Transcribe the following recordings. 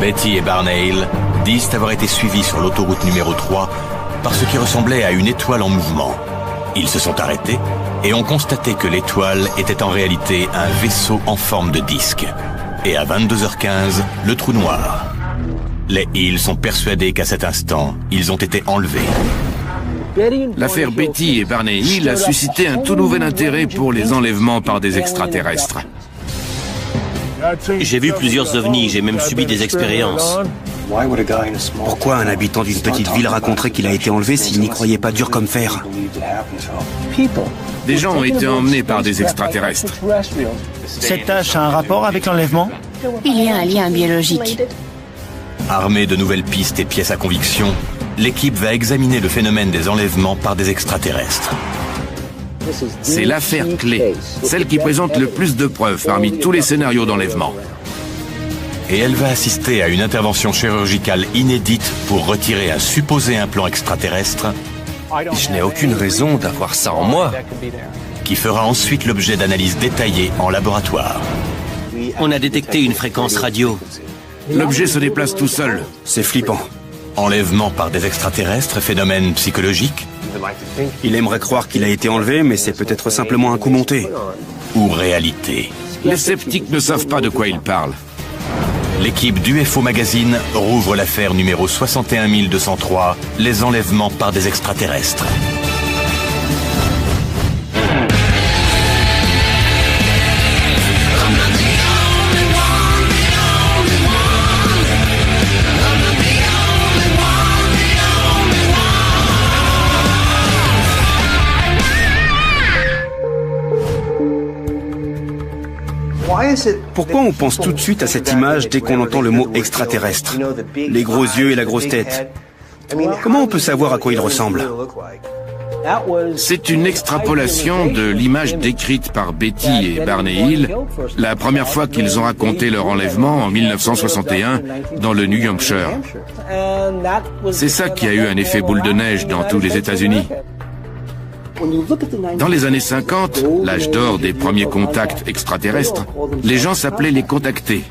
Betty et Barney Hill disent avoir été suivis sur l'autoroute numéro 3 par ce qui ressemblait à une étoile en mouvement. Ils se sont arrêtés et ont constaté que l'étoile était en réalité un vaisseau en forme de disque. Et à 22h15, le trou noir. Les Hill sont persuadés qu'à cet instant, ils ont été enlevés. L'affaire Betty et Barney Hill a suscité un tout nouvel intérêt pour les enlèvements par des extraterrestres. J'ai vu plusieurs ovnis, j'ai même subi des expériences. Pourquoi un habitant d'une petite ville raconterait qu'il a été enlevé s'il n'y croyait pas dur comme fer? Des gens ont été emmenés par des extraterrestres. Cette tâche a un rapport avec l'enlèvement? Il y a un lien biologique. Armée de nouvelles pistes et pièces à conviction, l'équipe va examiner le phénomène des enlèvements par des extraterrestres. C'est l'affaire clé, celle qui présente le plus de preuves parmi tous les scénarios d'enlèvement. Et elle va assister à une intervention chirurgicale inédite pour retirer un supposé implant extraterrestre Je n'ai aucune raison d'avoir ça en moi. qui fera ensuite l'objet d'analyses détaillées en laboratoire. On a détecté une fréquence radio. L'objet se déplace tout seul. C'est flippant. Enlèvement par des extraterrestres, phénomène psychologique Il aimerait croire qu'il a été enlevé, mais c'est peut-être simplement un coup monté. ou réalité? Les sceptiques ne savent pas de quoi ils parlent. L'équipe d'UFO Magazine rouvre l'affaire numéro 61203, les enlèvements par des extraterrestres. Pourquoi on pense tout de suite à cette image dès qu'on entend le mot extraterrestre? Les gros yeux et la grosse tête. Comment on peut savoir à quoi ils ressemblent? C'est une extrapolation de l'image décrite par Betty et Barney Hill la première fois qu'ils ont raconté leur enlèvement en 1961 dans le New Hampshire. C'est ça qui a eu un effet boule de neige dans tous les États-Unis. Dans les années 50, l'âge d'or des premiers contacts extraterrestres, les gens s'appelaient les contactés.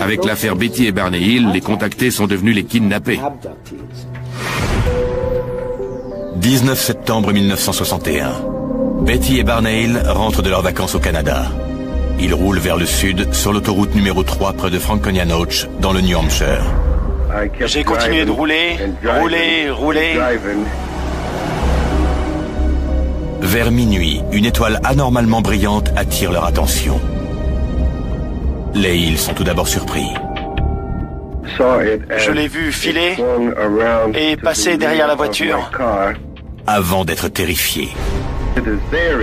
Avec l'affaire Betty et Barney Hill, les contactés sont devenus les kidnappés. 19 septembre 1961. Betty et Barney Hill rentrent de leurs vacances au Canada. Ils roulent vers le sud sur l'autoroute numéro 3 près de Franconia Notch dans le New Hampshire. J'ai continué de rouler. Vers minuit, une étoile anormalement brillante attire leur attention. Les Hill sont tout d'abord surpris. Je l'ai vu filer et passer derrière la voiture. Avant d'être terrifiés.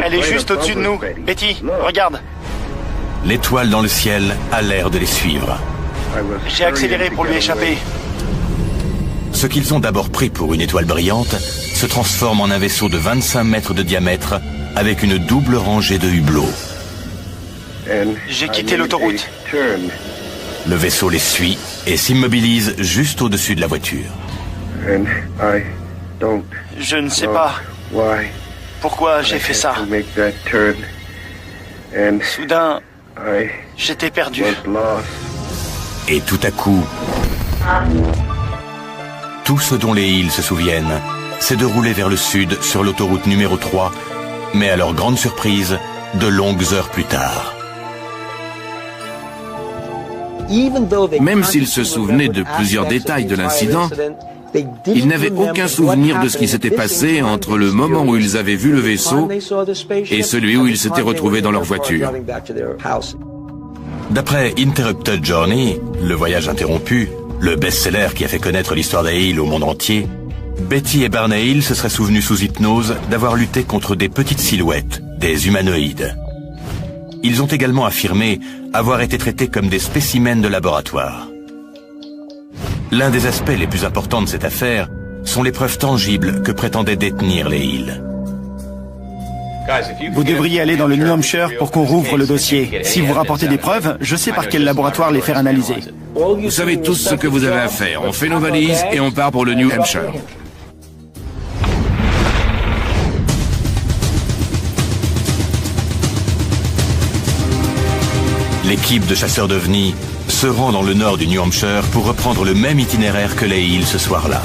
Elle est juste au-dessus de nous. Betty, regarde. L'étoile dans le ciel a l'air de les suivre. J'ai accéléré pour lui échapper. Ce qu'ils ont d'abord pris pour une étoile brillante se transforme en un vaisseau de 25 mètres de diamètre avec une double rangée de hublots. J'ai quitté l'autoroute. Le vaisseau les suit et s'immobilise juste au-dessus de la voiture. Je ne sais pas pourquoi j'ai fait ça. Soudain, j'étais perdu. Et tout à coup, tout ce dont les Hill se souviennent, c'est de rouler vers le sud sur l'autoroute numéro 3, mais à leur grande surprise, de longues heures plus tard. Même s'ils se souvenaient de plusieurs détails de l'incident, ils n'avaient aucun souvenir de ce qui s'était passé entre le moment où ils avaient vu le vaisseau et celui où ils s'étaient retrouvés dans leur voiture. D'après Interrupted Journey, le voyage interrompu, le best-seller qui a fait connaître l'histoire des Hill au monde entier, Betty et Barney Hill se seraient souvenus sous hypnose d'avoir lutté contre des petites silhouettes, des humanoïdes. Ils ont également affirmé avoir été traités comme des spécimens de laboratoire. L'un des aspects les plus importants de cette affaire sont les preuves tangibles que prétendaient détenir les Hill. Vous devriez aller dans le New Hampshire pour qu'on rouvre le dossier. Si vous rapportez des preuves, je sais par quel laboratoire les faire analyser. Vous savez tous ce que vous avez à faire. On fait nos valises et on part pour le New Hampshire. L'équipe de chasseurs d'ovnis se rend dans le nord du New Hampshire pour reprendre le même itinéraire que les Hill ce soir-là.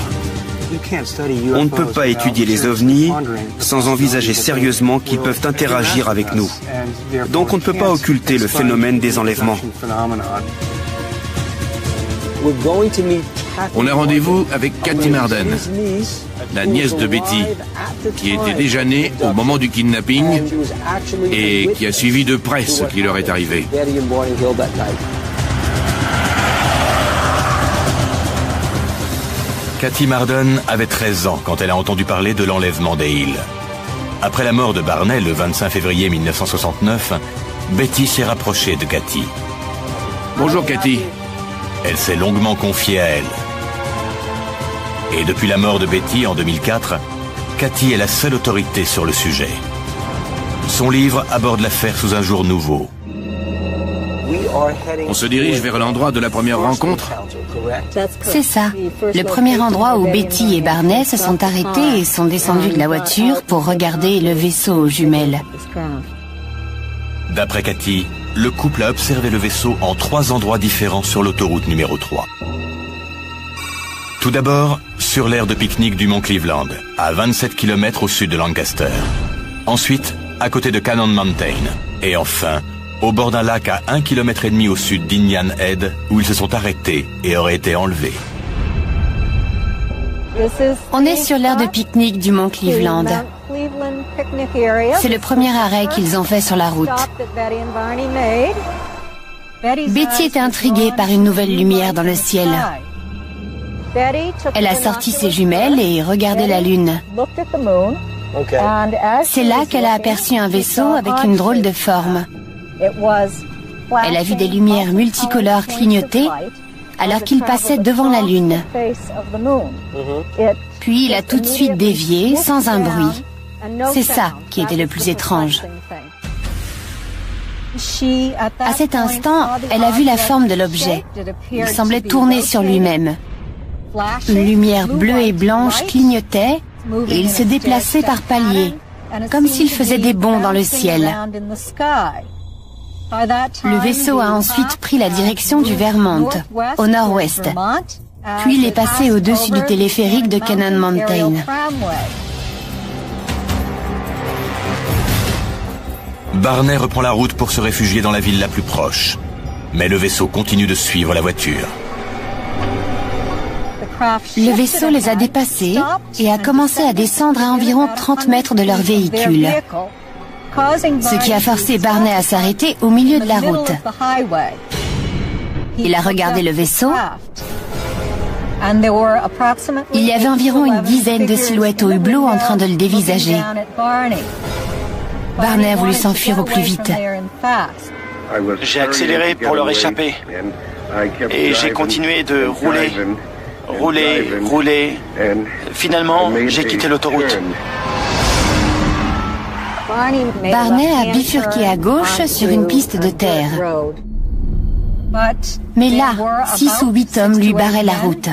On ne peut pas étudier les ovnis sans envisager sérieusement qu'ils peuvent interagir avec nous. Donc on ne peut pas occulter le phénomène des enlèvements. On a rendez-vous avec Kathy Marden, la nièce de Betty, qui était déjà née au moment du kidnapping et qui a suivi de près ce qui leur est arrivé. Kathy Marden avait 13 ans quand elle a entendu parler de l'enlèvement des Hill. Après la mort de Barney le 25 février 1969, Betty s'est rapprochée de Kathy. Bonjour Kathy. Elle s'est longuement confiée à elle. Et depuis la mort de Betty en 2004, Kathy est la seule autorité sur le sujet. Son livre aborde l'affaire sous un jour nouveau. On se dirige vers l'endroit de la première rencontre? C'est ça. Le premier endroit où Betty et Barney se sont arrêtés et sont descendus de la voiture pour regarder le vaisseau aux jumelles. D'après Kathy, le couple a observé le vaisseau en 3 endroits différents sur l'autoroute numéro 3. Tout d'abord, sur l'aire de pique-nique du mont Cleveland, à 27 km au sud de Lancaster. Ensuite, à côté de Cannon Mountain. Et enfin, au bord d'un lac à 1,5 km au sud d'Indian Head, où ils se sont arrêtés et auraient été enlevés. On est sur l'aire de pique-nique du mont Cleveland. C'est le premier arrêt qu'ils ont fait sur la route. Betty était intriguée par une nouvelle lumière dans le ciel. Elle a sorti ses jumelles et regardé la lune. C'est là qu'elle a aperçu un vaisseau avec une drôle de forme. Elle a vu des lumières multicolores clignoter alors qu'il passait devant la lune. Puis il a tout de suite dévié sans un bruit. C'est ça qui était le plus étrange. À cet instant, elle a vu la forme de l'objet. Il semblait tourner sur lui-même. Une lumière bleue et blanche clignotait et il se déplaçait par paliers, comme s'il faisait des bonds dans le ciel. Le vaisseau a ensuite pris la direction du Vermont, au nord-ouest. Puis il est passé au-dessus du téléphérique de Cannon Mountain. Barney reprend la route pour se réfugier dans la ville la plus proche. Mais le vaisseau continue de suivre la voiture. Le vaisseau les a dépassés et a commencé à descendre à environ 30 mètres de leur véhicule. Ce qui a forcé Barney à s'arrêter au milieu de la route. Il a regardé le vaisseau. Il y avait environ une dizaine de silhouettes au hublot en train de le dévisager. Barney a voulu s'enfuir au plus vite. J'ai accéléré pour leur échapper. Et j'ai continué de rouler. Finalement, j'ai quitté l'autoroute. Barney a bifurqué à gauche sur une piste de terre. Mais là, 6 ou 8 hommes lui barraient la route.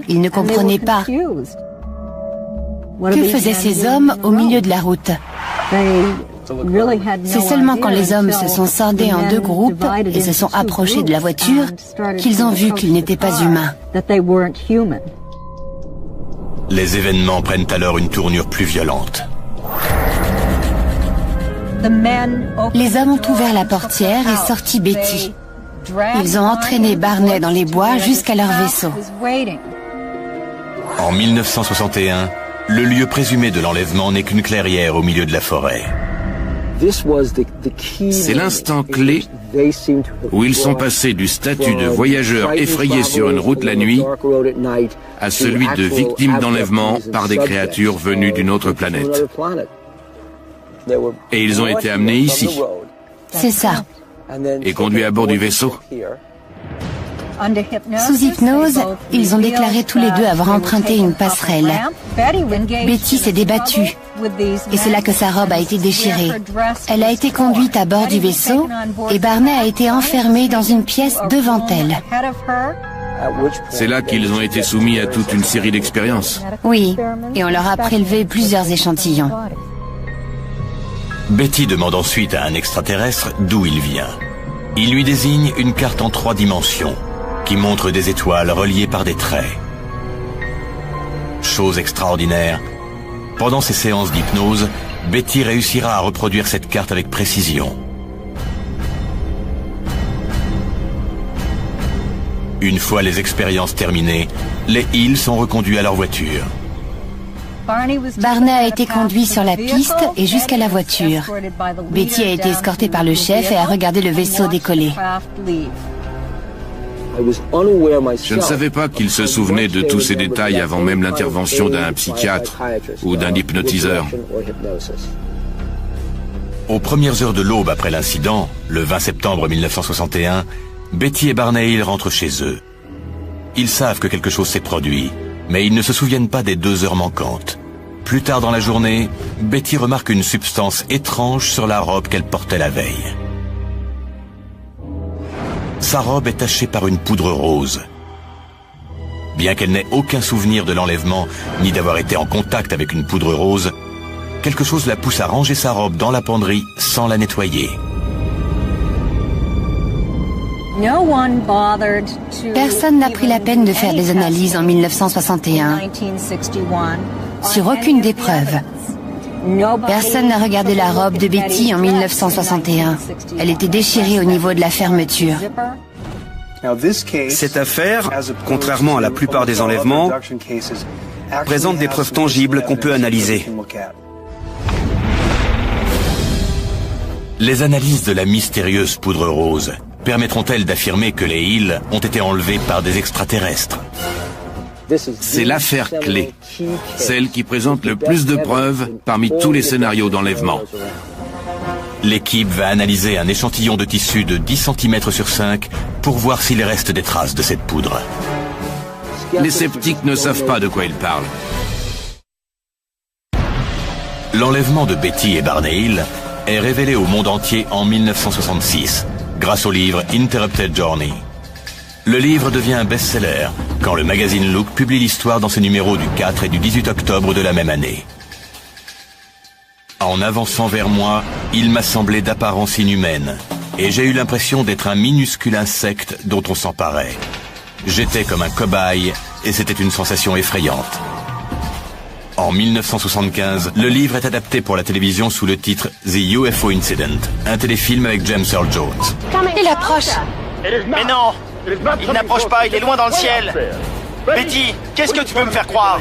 Il ne comprenait pas. Que faisaient ces hommes au milieu de la route? C'est seulement quand les hommes se sont scindés en 2 groupes et se sont approchés de la voiture qu'ils ont vu qu'ils n'étaient pas humains. Les événements prennent alors une tournure plus violente. Les hommes ont ouvert la portière et sorti Betty. Ils ont entraîné Barney dans les bois jusqu'à leur vaisseau. En 1961, le lieu présumé de l'enlèvement n'est qu'une clairière au milieu de la forêt. C'est l'instant clé où ils sont passés du statut de voyageurs effrayés sur une route la nuit à celui de victimes d'enlèvement par des créatures venues d'une autre planète. Et ils ont été amenés ici. C'est ça. Et conduits à bord du vaisseau. Sous hypnose, ils ont déclaré tous les deux avoir emprunté une passerelle. Betty s'est débattue. Et c'est là que sa robe a été déchirée. Elle a été conduite à bord du vaisseau et Barney a été enfermé dans une pièce devant elle. C'est là qu'ils ont été soumis à toute une série d'expériences. Oui, et on leur a prélevé plusieurs échantillons. Betty demande ensuite à un extraterrestre d'où il vient. Il lui désigne une carte en 3 dimensions qui montre des étoiles reliées par des traits. Chose extraordinaire, pendant ses séances d'hypnose, Betty réussira à reproduire cette carte avec précision. Une fois les expériences terminées, les Hill sont reconduits à leur voiture. Barney a été conduit sur la piste et jusqu'à la voiture. Betty a été escortée par le chef et a regardé le vaisseau décoller. Je ne savais pas qu'il se souvenait de tous ces détails avant même l'intervention d'un psychiatre ou d'un hypnotiseur. Aux premières heures de l'aube après l'incident, le 20 septembre 1961, Betty et Barney Hill rentrent chez eux. Ils savent que quelque chose s'est produit, mais ils ne se souviennent pas des 2 heures manquantes. Plus tard dans la journée, Betty remarque une substance étrange sur la robe qu'elle portait la veille. Sa robe est tachée par une poudre rose. Bien qu'elle n'ait aucun souvenir de l'enlèvement, ni d'avoir été en contact avec une poudre rose, quelque chose la pousse à ranger sa robe dans la penderie sans la nettoyer. Personne n'a pris la peine de faire des analyses en 1961 sur aucune des preuves. Personne n'a regardé la robe de Betty en 1961. Elle était déchirée au niveau de la fermeture. Cette affaire, contrairement à la plupart des enlèvements, présente des preuves tangibles qu'on peut analyser. Les analyses de la mystérieuse poudre rose permettront-elles d'affirmer que les Hill ont été enlevés par des extraterrestres? C'est l'affaire clé, celle qui présente le plus de preuves parmi tous les scénarios d'enlèvement. L'équipe va analyser un échantillon de tissu de 10 cm sur 5 pour voir s'il reste des traces de cette poudre. Les sceptiques ne savent pas de quoi ils parlent. L'enlèvement de Betty et Barney Hill est révélé au monde entier en 1966, grâce au livre Interrupted Journey. Le livre devient un best-seller quand le magazine Look publie l'histoire dans ses numéros du 4 et du 18 octobre de la même année. En avançant vers moi, il m'a semblé d'apparence inhumaine, et j'ai eu l'impression d'être un minuscule insecte dont on s'emparait. J'étais comme un cobaye, et c'était une sensation effrayante. En 1975, le livre est adapté pour la télévision sous le titre The UFO Incident, un téléfilm avec James Earl Jones. Il approche. Mais non! Il n'approche pas, il est loin dans le ciel! Betty, qu'est-ce que tu veux me faire croire?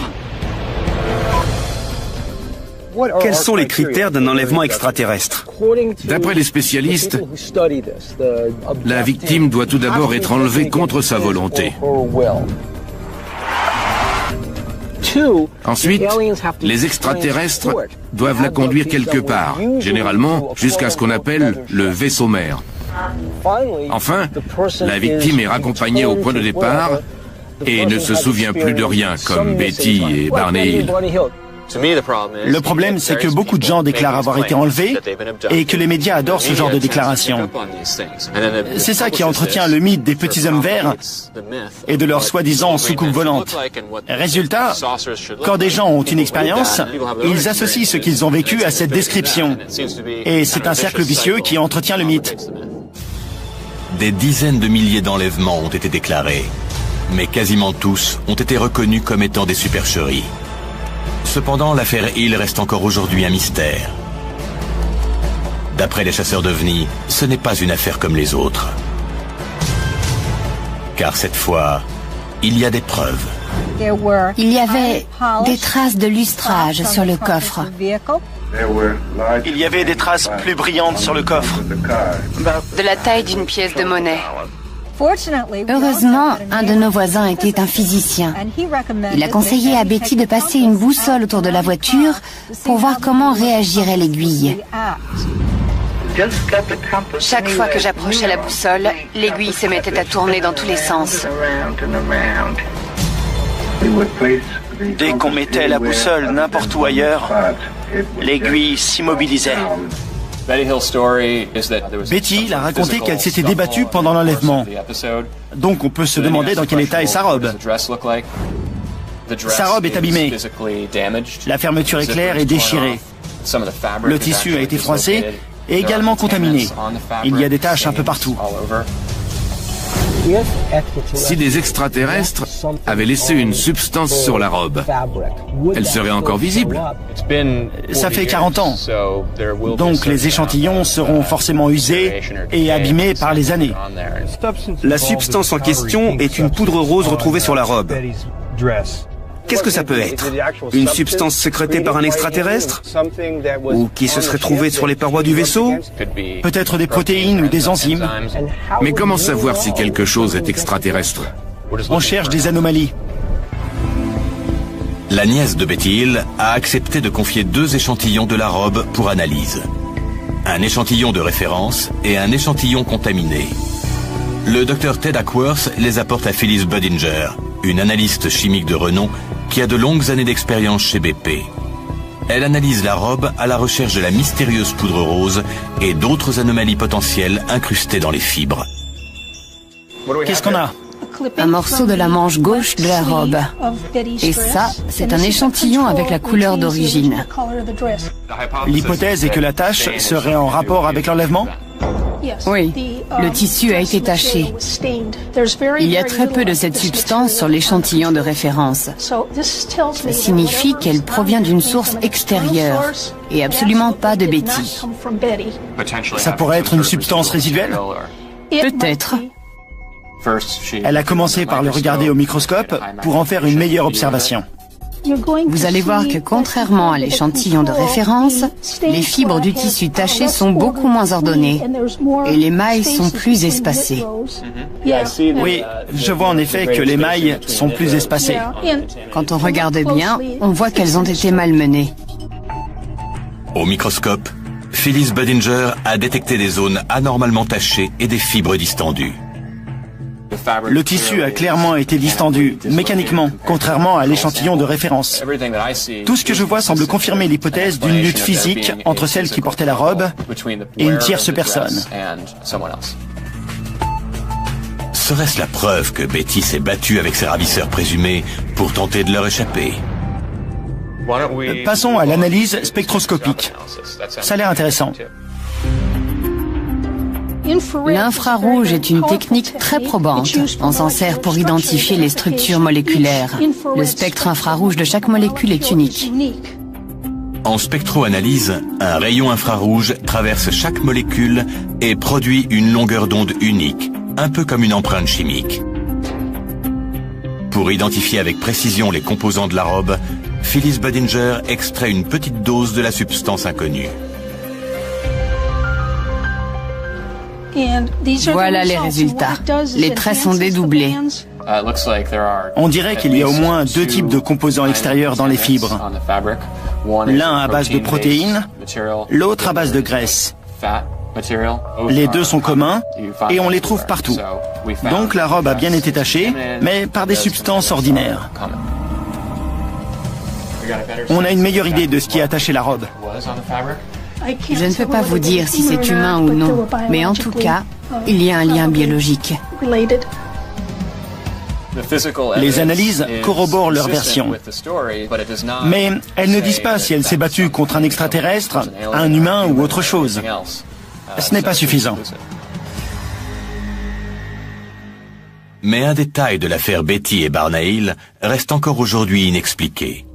Quels sont les critères d'un enlèvement extraterrestre? D'après les spécialistes, la victime doit tout d'abord être enlevée contre sa volonté. Ensuite, les extraterrestres doivent la conduire quelque part, généralement jusqu'à ce qu'on appelle le vaisseau mère. Enfin, la victime est raccompagnée au point de départ et ne se souvient plus de rien, comme Betty et Barney Hill. Le problème, c'est que beaucoup de gens déclarent avoir été enlevés et que les médias adorent ce genre de déclarations. C'est ça qui entretient le mythe des petits hommes verts et de leur soi-disant soucoupe volante. Résultat, quand des gens ont une expérience, ils associent ce qu'ils ont vécu à cette description. Et c'est un cercle vicieux qui entretient le mythe. Des dizaines de milliers d'enlèvements ont été déclarés, mais quasiment tous ont été reconnus comme étant des supercheries. Cependant, l'affaire Hill reste encore aujourd'hui un mystère. D'après les chasseurs d'ovnis, ce n'est pas une affaire comme les autres. Car cette fois, il y a des preuves. Il y avait des traces de lustrage sur le coffre. Il y avait des traces plus brillantes sur le coffre. De la taille d'une pièce de monnaie. Heureusement, un de nos voisins était un physicien. Il a conseillé à Betty de passer une boussole autour de la voiture pour voir comment réagirait l'aiguille. Chaque fois que j'approchais la boussole, l'aiguille se mettait à tourner dans tous les sens. Dès qu'on mettait la boussole n'importe où ailleurs, l'aiguille s'immobilisait. Betty a raconté qu'elle s'était débattue pendant l'enlèvement. Donc on peut se demander dans quel état est sa robe. Sa robe est abîmée. La fermeture éclair est déchirée. Le tissu a été froissé est également contaminée. Il y a des taches un peu partout. Si des extraterrestres avaient laissé une substance sur la robe, elle serait encore visible. Ça fait 40 ans. Donc les échantillons seront forcément usés et abîmés par les années. La substance en question est une poudre rose retrouvée sur la robe. Qu'est-ce que ça peut être? Une substance sécrétée par un extraterrestre? Ou qui se serait trouvée sur les parois du vaisseau? Peut-être des protéines ou des enzymes. Mais comment savoir si quelque chose est extraterrestre? On cherche des anomalies. La nièce de Betty Hill a accepté de confier 2 échantillons de la robe pour analyse. Un échantillon de référence et un échantillon contaminé. Le docteur Ted Ackworth les apporte à Phyllis Budinger, une analyste chimique de renom qui a de longues années d'expérience chez BP. Elle analyse la robe à la recherche de la mystérieuse poudre rose et d'autres anomalies potentielles incrustées dans les fibres. Qu'est-ce qu'on a? Un morceau de la manche gauche de la robe. Et ça, c'est un échantillon avec la couleur d'origine. L'hypothèse est que la tache serait en rapport avec l'enlèvement? Oui, le tissu a été taché. Il y a très peu de cette substance sur l'échantillon de référence. Ça signifie qu'elle provient d'une source extérieure et absolument pas de Betty. Ça pourrait être une substance résiduelle? Peut-être. Elle a commencé par le regarder au microscope pour en faire une meilleure observation. Vous allez voir que contrairement à l'échantillon de référence, les fibres du tissu taché sont beaucoup moins ordonnées et les mailles sont plus espacées. Oui, je vois en effet que les mailles sont plus espacées. Quand on regarde bien, on voit qu'elles ont été malmenées. Au microscope, Phyllis Budinger a détecté des zones anormalement tachées et des fibres distendues. Le tissu a clairement été distendu, mécaniquement, contrairement à l'échantillon de référence. Tout ce que je vois semble confirmer l'hypothèse d'une lutte physique entre celle qui portait la robe et une tierce personne. Serait-ce la preuve que Betty s'est battue avec ses ravisseurs présumés pour tenter de leur échapper? Passons à l'analyse spectroscopique. Ça a l'air intéressant. L'infrarouge est une technique très probante. On s'en sert pour identifier les structures moléculaires. Le spectre infrarouge de chaque molécule est unique. En spectroanalyse, un rayon infrarouge traverse chaque molécule et produit une longueur d'onde unique, un peu comme une empreinte chimique. Pour identifier avec précision les composants de la robe, Phyllis Budinger extrait une petite dose de la substance inconnue. Voilà les résultats. Les traits sont dédoublés. On dirait qu'il y a au moins 2 types de composants extérieurs dans les fibres. L'un à base de protéines, l'autre à base de graisse. Les 2 sont communs et on les trouve partout. Donc la robe a bien été tachée, mais par des substances ordinaires. On a une meilleure idée de ce qui a taché la robe. Je ne peux pas vous dire si c'est humain ou non, mais en tout cas, il y a un lien biologique. Les analyses corroborent leur version. Mais elles ne disent pas si elle s'est battue contre un extraterrestre, un humain ou autre chose. Ce n'est pas suffisant. Mais un détail de l'affaire Betty et Barney Hill reste encore aujourd'hui inexpliqué.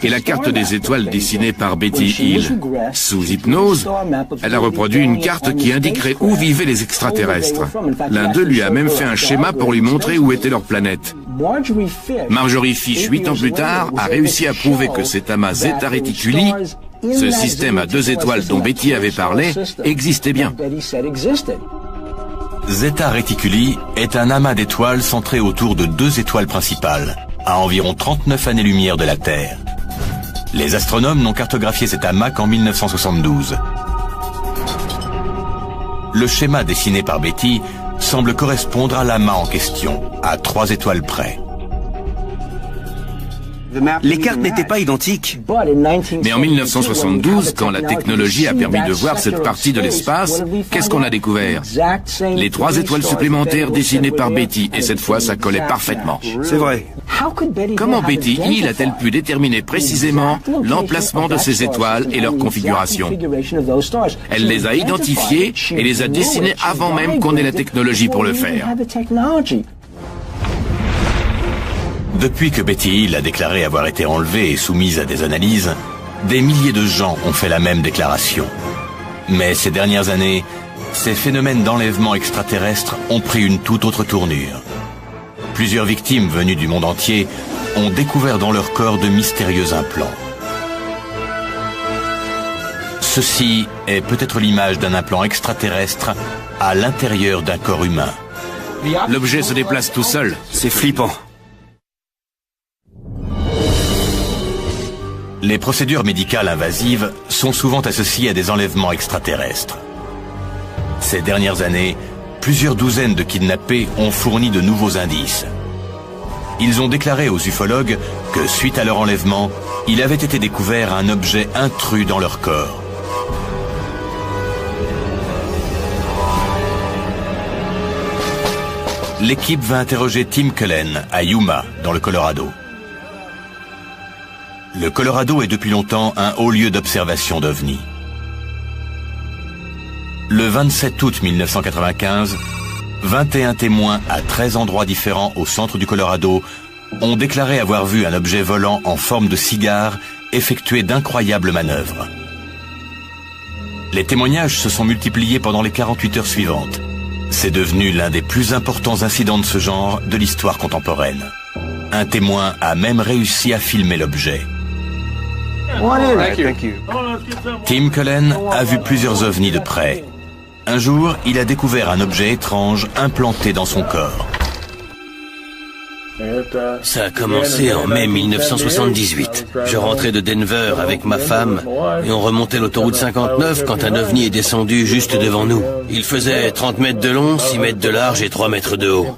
Et la carte des étoiles dessinée par Betty Hill. Sous hypnose, elle a reproduit une carte qui indiquerait où vivaient les extraterrestres. L'un d'eux lui a même fait un schéma pour lui montrer où était leur planète. Marjorie Fish, 8 ans plus tard, a réussi à prouver que cet amas Zeta Reticuli, ce système à 2 étoiles dont Betty avait parlé, existait bien. Zeta Reticuli est un amas d'étoiles centré autour de 2 étoiles principales, à environ 39 années-lumière de la Terre. Les astronomes n'ont cartographié cet amas qu'en 1972. Le schéma dessiné par Betty semble correspondre à l'amas en question, à 3 étoiles près. Les cartes n'étaient pas identiques. Mais en 1972, quand la technologie a permis de voir cette partie de l'espace, qu'est-ce qu'on a découvert? Les 3 étoiles supplémentaires dessinées par Betty, et cette fois ça collait parfaitement. C'est vrai. Comment Betty Hill a-t-elle pu déterminer précisément l'emplacement de ces étoiles et leur configuration? Elle les a identifiées et les a dessinées avant même qu'on ait la technologie pour le faire. Depuis que Betty Hill a déclaré avoir été enlevée et soumise à des analyses, des milliers de gens ont fait la même déclaration. Mais ces dernières années, ces phénomènes d'enlèvement extraterrestre ont pris une toute autre tournure. Plusieurs victimes venues du monde entier ont découvert dans leur corps de mystérieux implants. Ceci est peut-être l'image d'un implant extraterrestre à l'intérieur d'un corps humain. L'objet se déplace tout seul. C'est flippant. Les procédures médicales invasives sont souvent associées à des enlèvements extraterrestres. Ces dernières années, plusieurs douzaines de kidnappés ont fourni de nouveaux indices. Ils ont déclaré aux ufologues que, suite à leur enlèvement, il avait été découvert un objet intrus dans leur corps. L'équipe va interroger Tim Cullen à Yuma, dans le Colorado. Le Colorado est depuis longtemps un haut lieu d'observation d'OVNI. Le 27 août 1995, 21 témoins à 13 endroits différents au centre du Colorado ont déclaré avoir vu un objet volant en forme de cigare effectuer d'incroyables manœuvres. Les témoignages se sont multipliés pendant les 48 heures suivantes. C'est devenu l'un des plus importants incidents de ce genre de l'histoire contemporaine. Un témoin a même réussi à filmer l'objet. Tim Cullen a vu plusieurs ovnis de près. Un jour, il a découvert un objet étrange implanté dans son corps. Ça a commencé en mai 1978. Je rentrais de Denver avec ma femme et on remontait l'autoroute 59 quand un ovni est descendu juste devant nous. Il faisait 30 mètres de long, 6 mètres de large et 3 mètres de haut.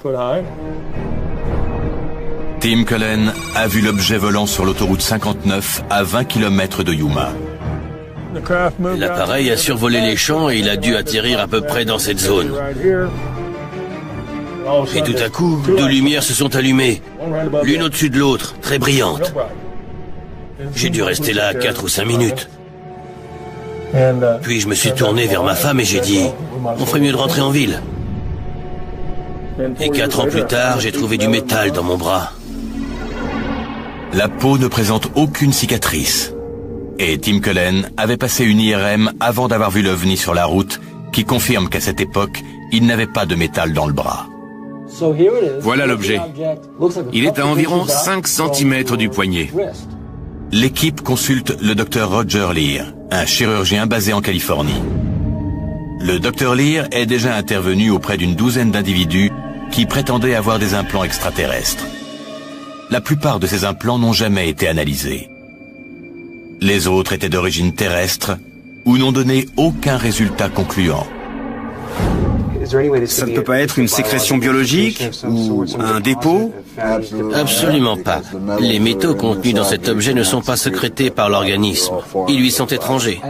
Tim Cullen a vu l'objet volant sur l'autoroute 59 à 20 km de Yuma. L'appareil a survolé les champs et il a dû atterrir à peu près dans cette zone. Et tout à coup, 2 lumières se sont allumées, l'une au-dessus de l'autre, très brillantes. J'ai dû rester là 4 ou 5 minutes. Puis je me suis tourné vers ma femme et j'ai dit, on ferait mieux de rentrer en ville. Et 4 ans plus tard, j'ai trouvé du métal dans mon bras. La peau ne présente aucune cicatrice. Et Tim Cullen avait passé une IRM avant d'avoir vu l'OVNI sur la route, qui confirme qu'à cette époque, il n'avait pas de métal dans le bras. Voilà l'objet. Il est à environ 5 cm du poignet. L'équipe consulte le docteur Roger Lear, un chirurgien basé en Californie. Le docteur Lear est déjà intervenu auprès d'une douzaine d'individus qui prétendaient avoir des implants extraterrestres. La plupart de ces implants n'ont jamais été analysés. Les autres étaient d'origine terrestre ou n'ont donné aucun résultat concluant. Ça ne peut pas être une sécrétion biologique ou un dépôt? Absolument pas. Les métaux contenus dans cet objet ne sont pas sécrétés par l'organisme. Ils lui sont étrangers.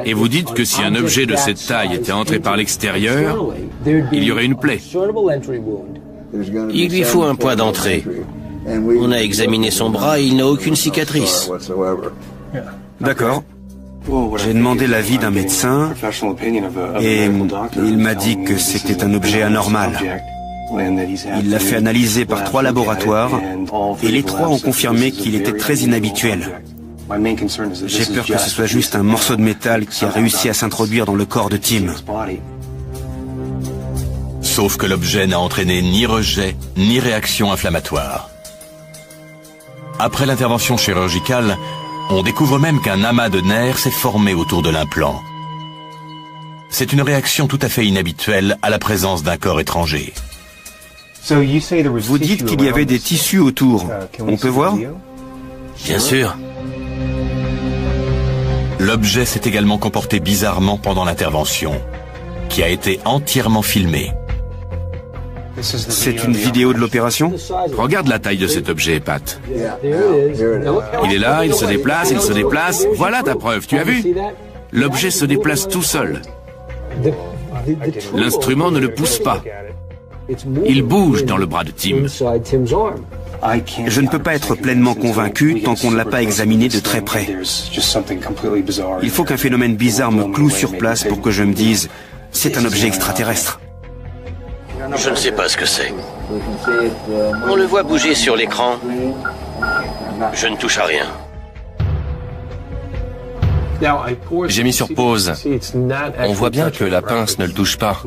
Et vous dites que si un objet de cette taille était entré par l'extérieur, il y aurait une plaie. Il lui faut un point d'entrée. On a examiné son bras et il n'a aucune cicatrice. D'accord. J'ai demandé l'avis d'un médecin et il m'a dit que c'était un objet anormal. Il l'a fait analyser par 3 laboratoires et les 3 ont confirmé qu'il était très inhabituel. J'ai peur que ce soit juste un morceau de métal qui a réussi à s'introduire dans le corps de Tim. Sauf que l'objet n'a entraîné ni rejet, ni réaction inflammatoire. Après l'intervention chirurgicale, on découvre même qu'un amas de nerfs s'est formé autour de l'implant. C'est une réaction tout à fait inhabituelle à la présence d'un corps étranger. Vous dites qu'il y avait des tissus autour. On peut voir? Bien sûr. L'objet s'est également comporté bizarrement pendant l'intervention, qui a été entièrement filmée. C'est une vidéo de l'opération? Regarde la taille de cet objet, Pat. Il est là, il se déplace, il se déplace. Voilà ta preuve, tu as vu? L'objet se déplace tout seul. L'instrument ne le pousse pas. Il bouge dans le bras de Tim. Je ne peux pas être pleinement convaincu tant qu'on ne l'a pas examiné de très près. Il faut qu'un phénomène bizarre me cloue sur place pour que je me dise « c'est un objet extraterrestre ». Je ne sais pas ce que c'est. On le voit bouger sur l'écran. Je ne touche à rien. J'ai mis sur pause. On voit bien que la pince ne le touche pas.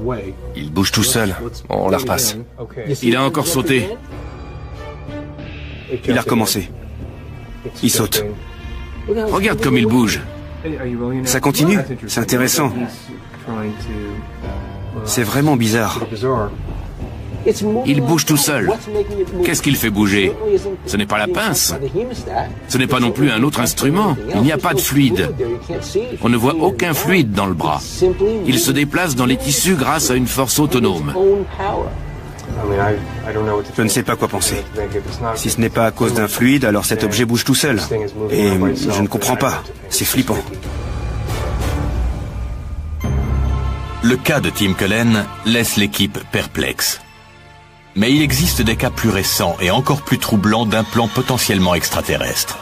Il bouge tout seul. On la repasse. Il a encore sauté. Il a recommencé. Il saute. Regarde comme il bouge. Ça continue? C'est intéressant. C'est vraiment bizarre. Il bouge tout seul. Qu'est-ce qu'il fait bouger? Ce n'est pas la pince. Ce n'est pas non plus un autre instrument. Il n'y a pas de fluide. On ne voit aucun fluide dans le bras. Il se déplace dans les tissus grâce à une force autonome. Je ne sais pas quoi penser. Si ce n'est pas à cause d'un fluide, alors cet objet bouge tout seul. Et je ne comprends pas. C'est flippant. Le cas de Tim Cullen laisse l'équipe perplexe. Mais il existe des cas plus récents et encore plus troublants d'implants potentiellement extraterrestres.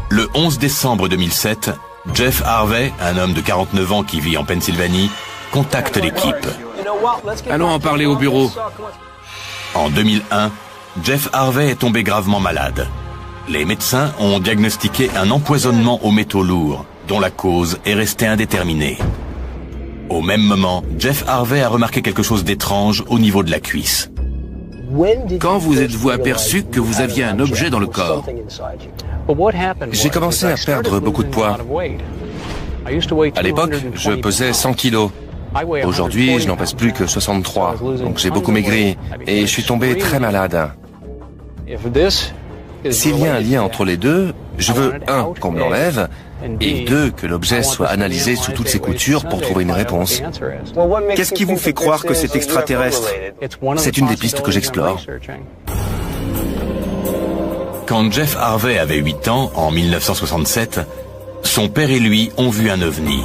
Le 11 décembre 2007, Jeff Harvey, un homme de 49 ans qui vit en Pennsylvanie, contacte l'équipe. Allons en parler au bureau. En 2001, Jeff Harvey est tombé gravement malade. Les médecins ont diagnostiqué un empoisonnement aux métaux lourds, dont la cause est restée indéterminée. Au même moment, Jeff Harvey a remarqué quelque chose d'étrange au niveau de la cuisse. Quand vous êtes-vous aperçu que vous aviez un objet dans le corps? J'ai commencé à perdre beaucoup de poids. À l'époque, je pesais 100 kilos. Aujourd'hui, je n'en pèse plus que 63. Donc j'ai beaucoup maigri et je suis tombé très malade. S'il y a un lien entre les deux, je veux 1. Qu'on me l'enlève et 2. Que l'objet soit analysé sous toutes ses coutures pour trouver une réponse. Qu'est-ce qui vous fait croire que c'est extraterrestre? C'est une des pistes que j'explore. Quand Jeff Harvey avait 8 ans, en 1967, son père et lui ont vu un ovni.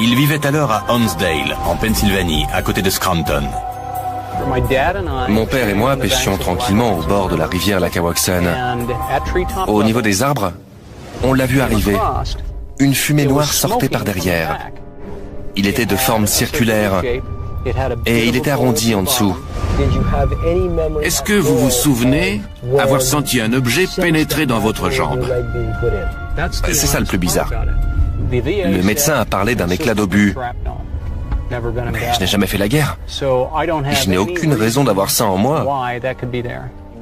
Ils vivaient alors à Honesdale, en Pennsylvanie, à côté de Scranton. Mon père et moi pêchions tranquillement au bord de la rivière Lackawaxen. Au niveau des arbres, on l'a vu arriver. Une fumée noire sortait par derrière. Il était de forme circulaire et il était arrondi en dessous. Est-ce que vous vous souvenez avoir senti un objet pénétrer dans votre jambe? C'est ça le plus bizarre. Le médecin a parlé d'un éclat d'obus. Mais je n'ai jamais fait la guerre. Je n'ai aucune raison d'avoir ça en moi.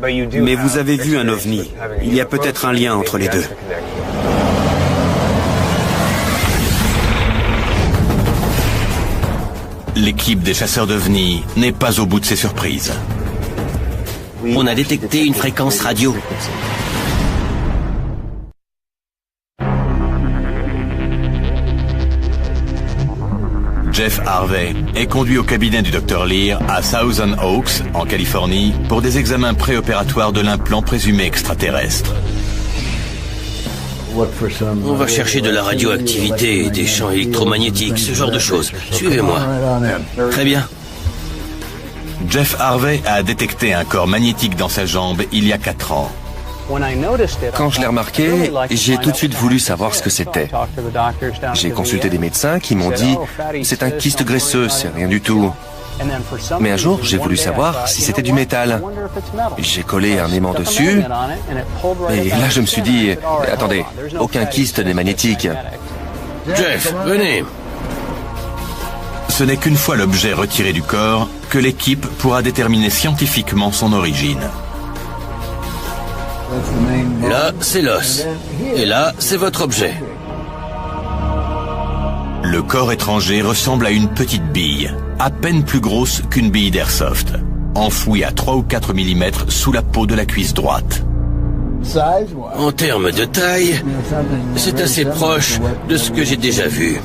Mais vous avez vu un ovni. Il y a peut-être un lien entre les deux. L'équipe des chasseurs d'ovnis n'est pas au bout de ses surprises. On a détecté une fréquence radio. Jeff Harvey est conduit au cabinet du Dr Lear à Thousand Oaks, en Californie, pour des examens préopératoires de l'implant présumé extraterrestre. On va chercher de la radioactivité, des champs électromagnétiques, ce genre de choses. Suivez-moi. Très bien. Jeff Harvey a détecté un corps magnétique dans sa jambe il y a 4 ans. Quand je l'ai remarqué, j'ai tout de suite voulu savoir ce que c'était. J'ai consulté des médecins qui m'ont dit « c'est un kyste graisseux, c'est rien du tout ». Mais un jour, j'ai voulu savoir si c'était du métal. J'ai collé un aimant dessus, et là je me suis dit « attendez, aucun kyste n'est magnétique ». Jeff, venez. Ce n'est qu'une fois l'objet retiré du corps que l'équipe pourra déterminer scientifiquement son origine. Là, c'est l'os. Et là, c'est votre objet. Le corps étranger ressemble à une petite bille, à peine plus grosse qu'une bille d'airsoft, enfouie à 3 ou 4 mm sous la peau de la cuisse droite. En termes de taille, c'est assez proche de ce que j'ai déjà vu.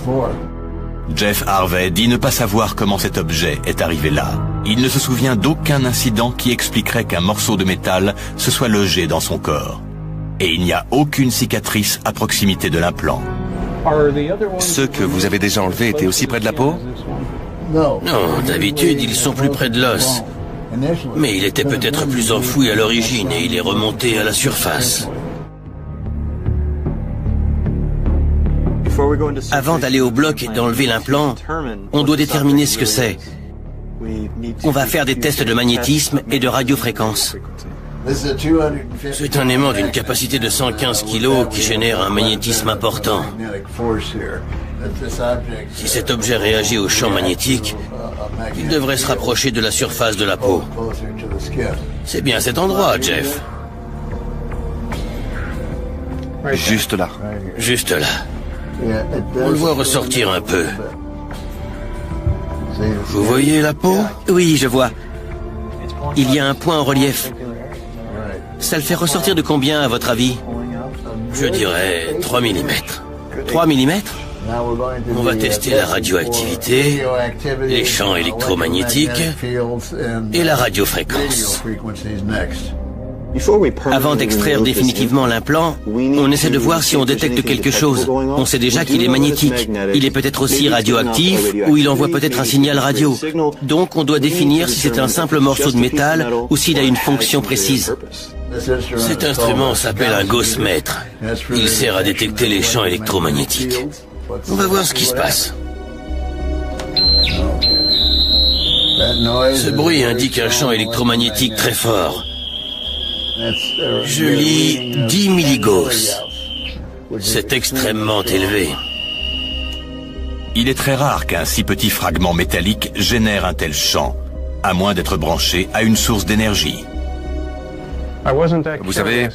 Jeff Harvey dit ne pas savoir comment cet objet est arrivé là. Il ne se souvient d'aucun incident qui expliquerait qu'un morceau de métal se soit logé dans son corps. Et il n'y a aucune cicatrice à proximité de l'implant. Ceux que vous avez déjà enlevés étaient aussi près de la peau? Non, d'habitude, ils sont plus près de l'os. Mais il était peut-être plus enfoui à l'origine et il est remonté à la surface. Avant d'aller au bloc et d'enlever l'implant, on doit déterminer ce que c'est. On va faire des tests de magnétisme et de radiofréquence. C'est un aimant d'une capacité de 115 kg qui génère un magnétisme important. Si cet objet réagit au champ magnétique, il devrait se rapprocher de la surface de la peau. C'est bien cet endroit, Jeff. Juste là. Juste là. On le voit ressortir un peu. Vous voyez la peau? Oui, je vois. Il y a un point en relief. Ça le fait ressortir de combien, à votre avis? Je dirais 3 mm. 3 mm? On va tester la radioactivité, les champs électromagnétiques et la radiofréquence. Avant d'extraire définitivement l'implant, on essaie de voir si on détecte quelque chose. On sait déjà qu'il est magnétique. Il est peut-être aussi radioactif ou il envoie peut-être un signal radio. Donc on doit définir si c'est un simple morceau de métal ou s'il a une fonction précise. Cet instrument s'appelle un gaussmètre. Il sert à détecter les champs électromagnétiques. On va voir ce qui se passe. Ce bruit indique un champ électromagnétique très fort. Je lis 10 milligauss. C'est extrêmement élevé. Il est très rare qu'un si petit fragment métallique génère un tel champ, à moins d'être branché à une source d'énergie. Vous savez,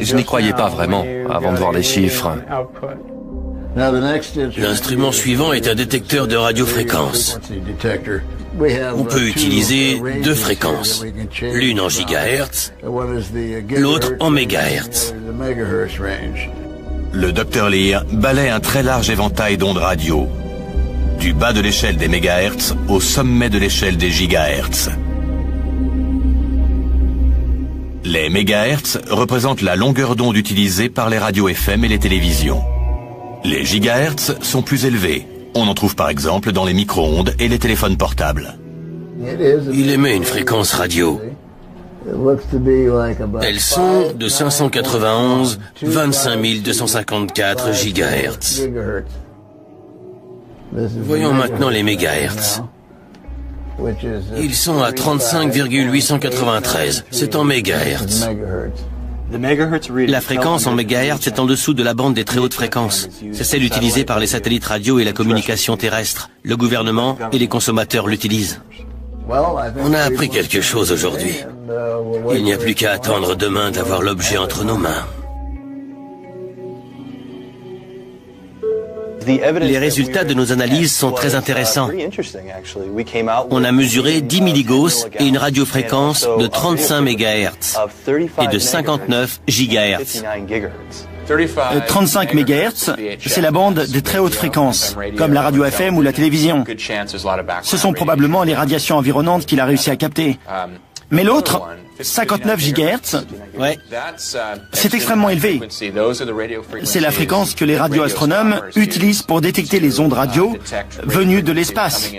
je n'y croyais pas vraiment avant de voir les chiffres. L'instrument suivant est un détecteur de radiofréquence. On peut utiliser 2 fréquences, l'une en gigahertz, l'autre en mégahertz. Le Dr Lear balaie un très large éventail d'ondes radio, du bas de l'échelle des mégahertz au sommet de l'échelle des gigahertz. Les mégahertz représentent la longueur d'onde utilisée par les radios FM et les télévisions. Les gigahertz sont plus élevés. On en trouve par exemple dans les micro-ondes et les téléphones portables. Il émet une fréquence radio. Elles sont de 591 25 254 gigahertz. Voyons maintenant les mégahertz. Ils sont à 35,893. C'est en mégahertz. La fréquence en mégahertz est en dessous de la bande des très hautes fréquences. C'est celle utilisée par les satellites radio et la communication terrestre. Le gouvernement et les consommateurs l'utilisent. On a appris quelque chose aujourd'hui. Il n'y a plus qu'à attendre demain d'avoir l'objet entre nos mains. Les résultats de nos analyses sont très intéressants. On a mesuré 10 milligauss et une radiofréquence de 35 MHz et de 59 GHz. 35 MHz, c'est la bande des très hautes fréquences, comme la radio FM ou la télévision. Ce sont probablement les radiations environnantes qu'il a réussi à capter. Mais l'autre, 59 GHz, c'est extrêmement élevé. C'est la fréquence que les radioastronomes utilisent pour détecter les ondes radio venues de l'espace.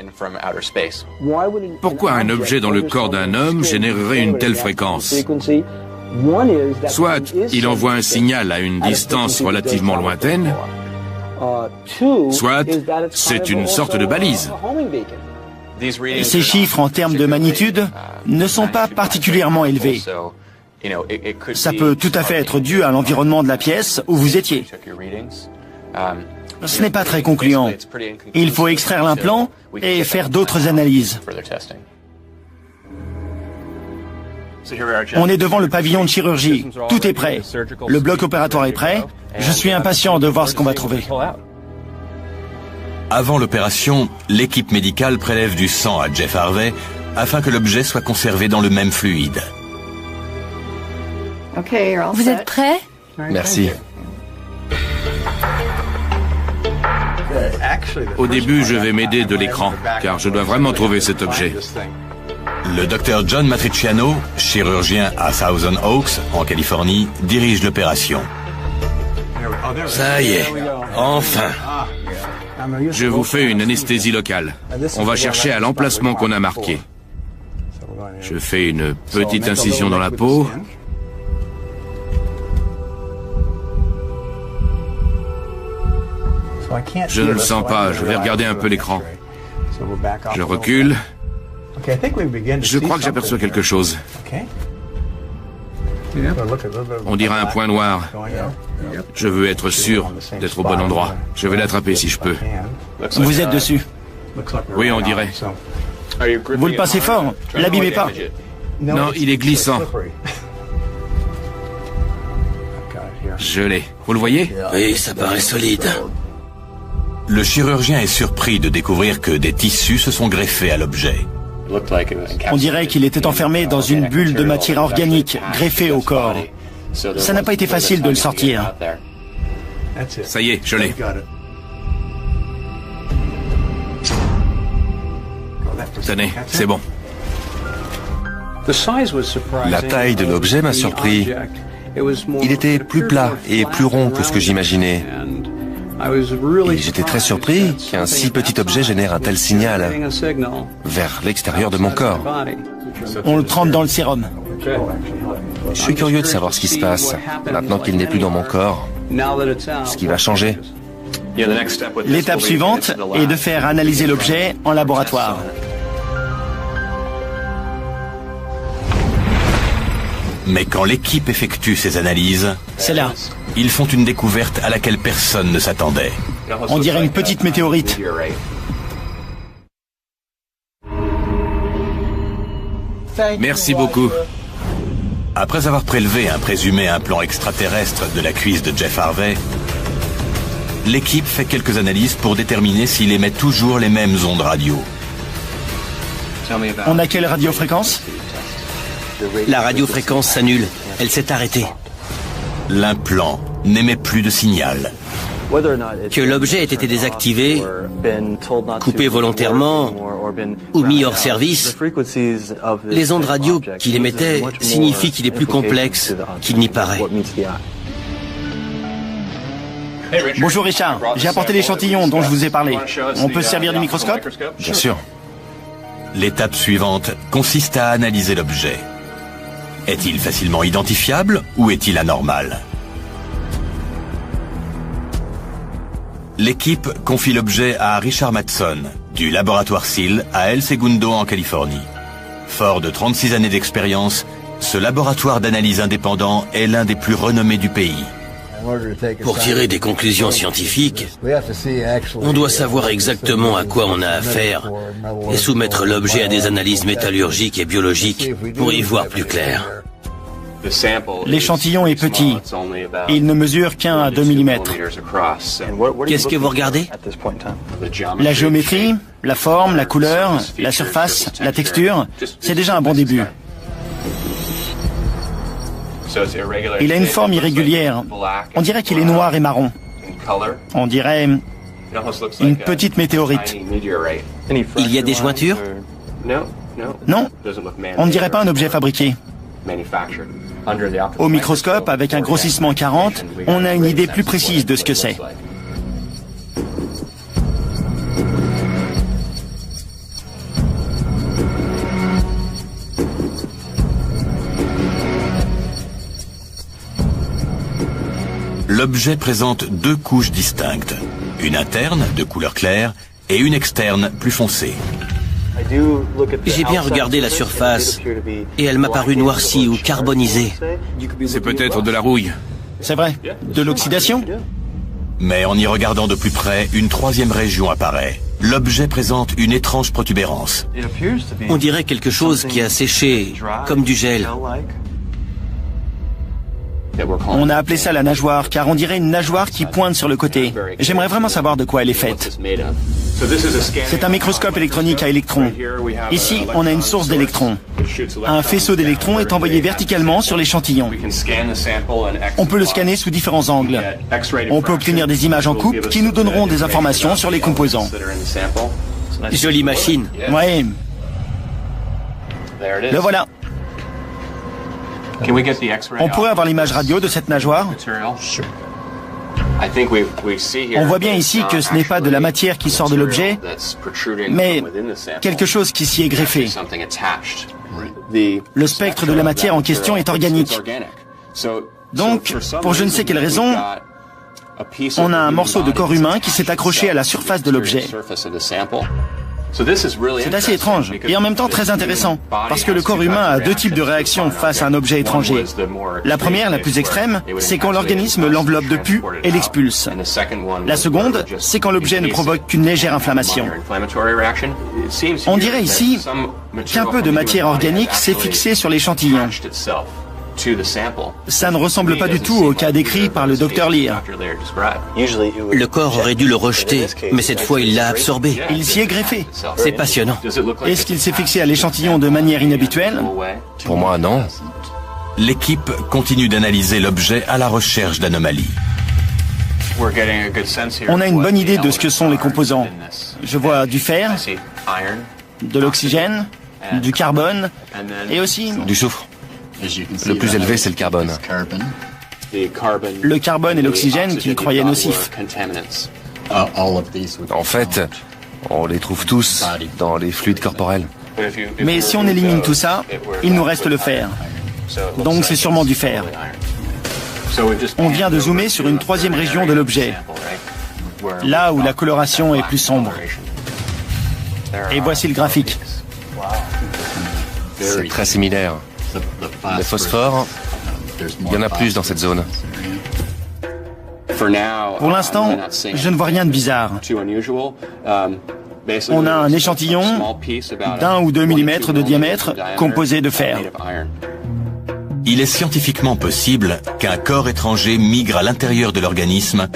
Pourquoi un objet dans le corps d'un homme générerait une telle fréquence? Soit il envoie un signal à une distance relativement lointaine, soit c'est une sorte de balise. Ces chiffres en termes de magnitude ne sont pas particulièrement élevés. Ça peut tout à fait être dû à l'environnement de la pièce où vous étiez. Ce n'est pas très concluant. Il faut extraire l'implant et faire d'autres analyses. On est devant le pavillon de chirurgie. Tout est prêt. Le bloc opératoire est prêt. Je suis impatient de voir ce qu'on va trouver. Avant l'opération, l'équipe médicale prélève du sang à Jeff Harvey afin que l'objet soit conservé dans le même fluide. Vous êtes prêts? Merci. Au début, je vais m'aider de l'écran, car je dois vraiment trouver cet objet. Le docteur John Matriciano, chirurgien à Thousand Oaks, en Californie, dirige l'opération. Ça y est, enfin. Je vous fais une anesthésie locale. On va chercher à l'emplacement qu'on a marqué. Je fais une petite incision dans la peau. Je ne le sens pas, je vais regarder un peu l'écran. Je recule. Je crois que j'aperçois quelque chose. On dirait un point noir. Je veux être sûr d'être au bon endroit. Je vais l'attraper si je peux. Vous êtes dessus. Oui, on dirait. Vous le passez fort. L'abîmez pas. Non, il est glissant. Je l'ai. Vous le voyez? Oui, ça paraît solide. Le chirurgien est surpris de découvrir que des tissus se sont greffés à l'objet. On dirait qu'il était enfermé dans une bulle de matière organique, greffée au corps. Ça n'a pas été facile de le sortir. Ça y est, je l'ai. Tenez, c'est bon. La taille de l'objet m'a surpris. Il était plus plat et plus rond que ce que j'imaginais. Et j'étais très surpris qu'un si petit objet génère un tel signal vers l'extérieur de mon corps. On le trempe dans le sérum. Je suis curieux de savoir ce qui se passe, maintenant qu'il n'est plus dans mon corps. Ce qui va changer. L'étape suivante est de faire analyser l'objet en laboratoire. Mais quand l'équipe effectue ces analyses, C'est là. ils font une découverte à laquelle personne ne s'attendait. On dirait une petite météorite. Merci beaucoup. Après avoir prélevé un présumé implant extraterrestre de la cuisse de Jeff Harvey, l'équipe fait quelques analyses pour déterminer s'il émet toujours les mêmes ondes radio. On a quelle radiofréquence? La radiofréquence s'annule. Elle s'est arrêtée. L'implant n'émet plus de signal. Que l'objet ait été désactivé, coupé volontairement ou mis hors service, les ondes radio qu'il émettait signifient qu'il est plus complexe qu'il n'y paraît. Bonjour Richard, j'ai apporté l'échantillon dont je vous ai parlé. On peut se servir du microscope? Bien sûr. L'étape suivante consiste à analyser l'objet. Est-il facilement identifiable ou est-il anormal? L'équipe confie l'objet à Richard Matson, du laboratoire SEAL à El Segundo en Californie. Fort de 36 années d'expérience, ce laboratoire d'analyse indépendant est l'un des plus renommés du pays. Pour tirer des conclusions scientifiques, on doit savoir exactement à quoi on a affaire et soumettre l'objet à des analyses métallurgiques et biologiques pour y voir plus clair. L'échantillon est petit et il ne mesure qu'un à 2 mm. Qu'est-ce que vous regardez? La géométrie, la forme, la couleur, la surface, la texture, c'est déjà un bon début. Il a une forme irrégulière. On dirait qu'il est noir et marron. On dirait une petite météorite. Il y a des jointures? Non, on ne dirait pas un objet fabriqué. Au microscope, avec un grossissement 40, on a une idée plus précise de ce que c'est. L'objet présente deux couches distinctes, une interne de couleur claire et une externe plus foncée. J'ai bien regardé la surface et elle m'a paru noircie ou carbonisée. C'est peut-être de la rouille. C'est vrai, de l'oxydation? Mais en y regardant de plus près, une troisième région apparaît. L'objet présente une étrange protubérance. On dirait quelque chose qui a séché, comme du gel. On a appelé ça la nageoire, car on dirait une nageoire qui pointe sur le côté. J'aimerais vraiment savoir de quoi elle est faite. C'est un microscope électronique à électrons. Ici, on a une source d'électrons. Un faisceau d'électrons est envoyé verticalement sur l'échantillon. On peut le scanner sous différents angles. On peut obtenir des images en coupe qui nous donneront des informations sur les composants. Jolie machine. Oui. Le voilà. On pourrait avoir l'image radio de cette nageoire. On voit bien ici que ce n'est pas de la matière qui sort de l'objet, mais quelque chose qui s'y est greffé. Le spectre de la matière en question est organique. Donc, pour je ne sais quelle raison, on a un morceau de corps humain qui s'est accroché à la surface de l'objet. C'est assez étrange et en même temps très intéressant, parce que le corps humain a deux types de réactions face à un objet étranger. La première, la plus extrême, c'est quand l'organisme l'enveloppe de pus et l'expulse. La seconde, c'est quand l'objet ne provoque qu'une légère inflammation. On dirait ici qu'un peu de matière organique s'est fixée sur l'échantillon. Ça ne ressemble pas du tout au cas décrit par le Dr Lear. Le corps aurait dû le rejeter, mais cette fois il l'a absorbé. Il s'y est greffé. C'est passionnant. Est-ce qu'il s'est fixé à l'échantillon de manière inhabituelle? Pour moi, non. L'équipe continue d'analyser l'objet à la recherche d'anomalies. On a une bonne idée de ce que sont les composants. Je vois du fer, de l'oxygène, du carbone et aussi Du soufre. Le plus élevé, c'est le carbone. le carbone et l'oxygène qu'ils croyaient nocifs. En fait, on les trouve tous dans les fluides corporels. Mais si on élimine tout ça, il nous reste le fer. Donc c'est sûrement du fer. On vient de zoomer sur une troisième région de l'objet, là où la coloration est plus sombre. Et voici le graphique. C'est très similaire. Le phosphore, il y en a plus dans cette zone. Pour l'instant, je ne vois rien de bizarre. On a un échantillon d'1 ou 2 mm de diamètre composé de fer. Il est scientifiquement possible qu'un corps étranger migre à l'intérieur de l'organisme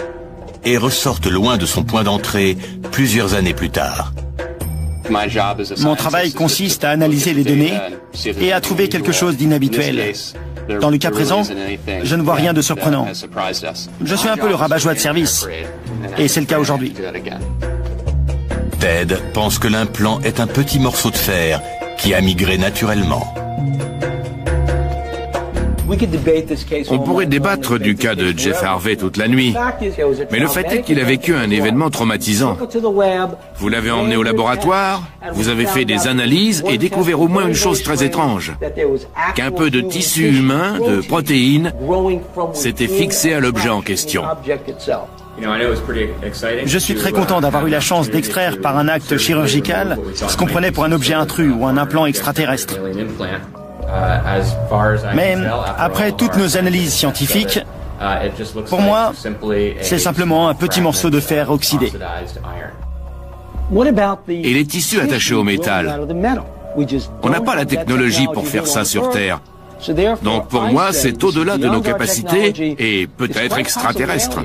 et ressorte loin de son point d'entrée plusieurs années plus tard. Mon travail consiste à analyser les données et à trouver quelque chose d'inhabituel. Dans le cas présent, je ne vois rien de surprenant. Je suis un peu le rabat-joie de service, et c'est le cas aujourd'hui. Ted pense que l'implant est un petit morceau de fer qui a migré naturellement. On pourrait débattre du cas de Jeff Harvey toute la nuit, mais le fait est qu'il a vécu un événement traumatisant. Vous l'avez emmené au laboratoire, vous avez fait des analyses et découvert au moins une chose très étrange, qu'un peu de tissu humain, de protéines, s'était fixé à l'objet en question. Je suis très content d'avoir eu la chance d'extraire par un acte chirurgical ce qu'on prenait pour un objet intrus ou un implant extraterrestre. Mais après toutes nos analyses scientifiques, pour moi, c'est simplement un petit morceau de fer oxydé. Et les tissus attachés au métal? On n'a pas la technologie pour faire ça sur Terre. Donc pour moi, c'est au-delà de nos capacités et peut-être extraterrestre.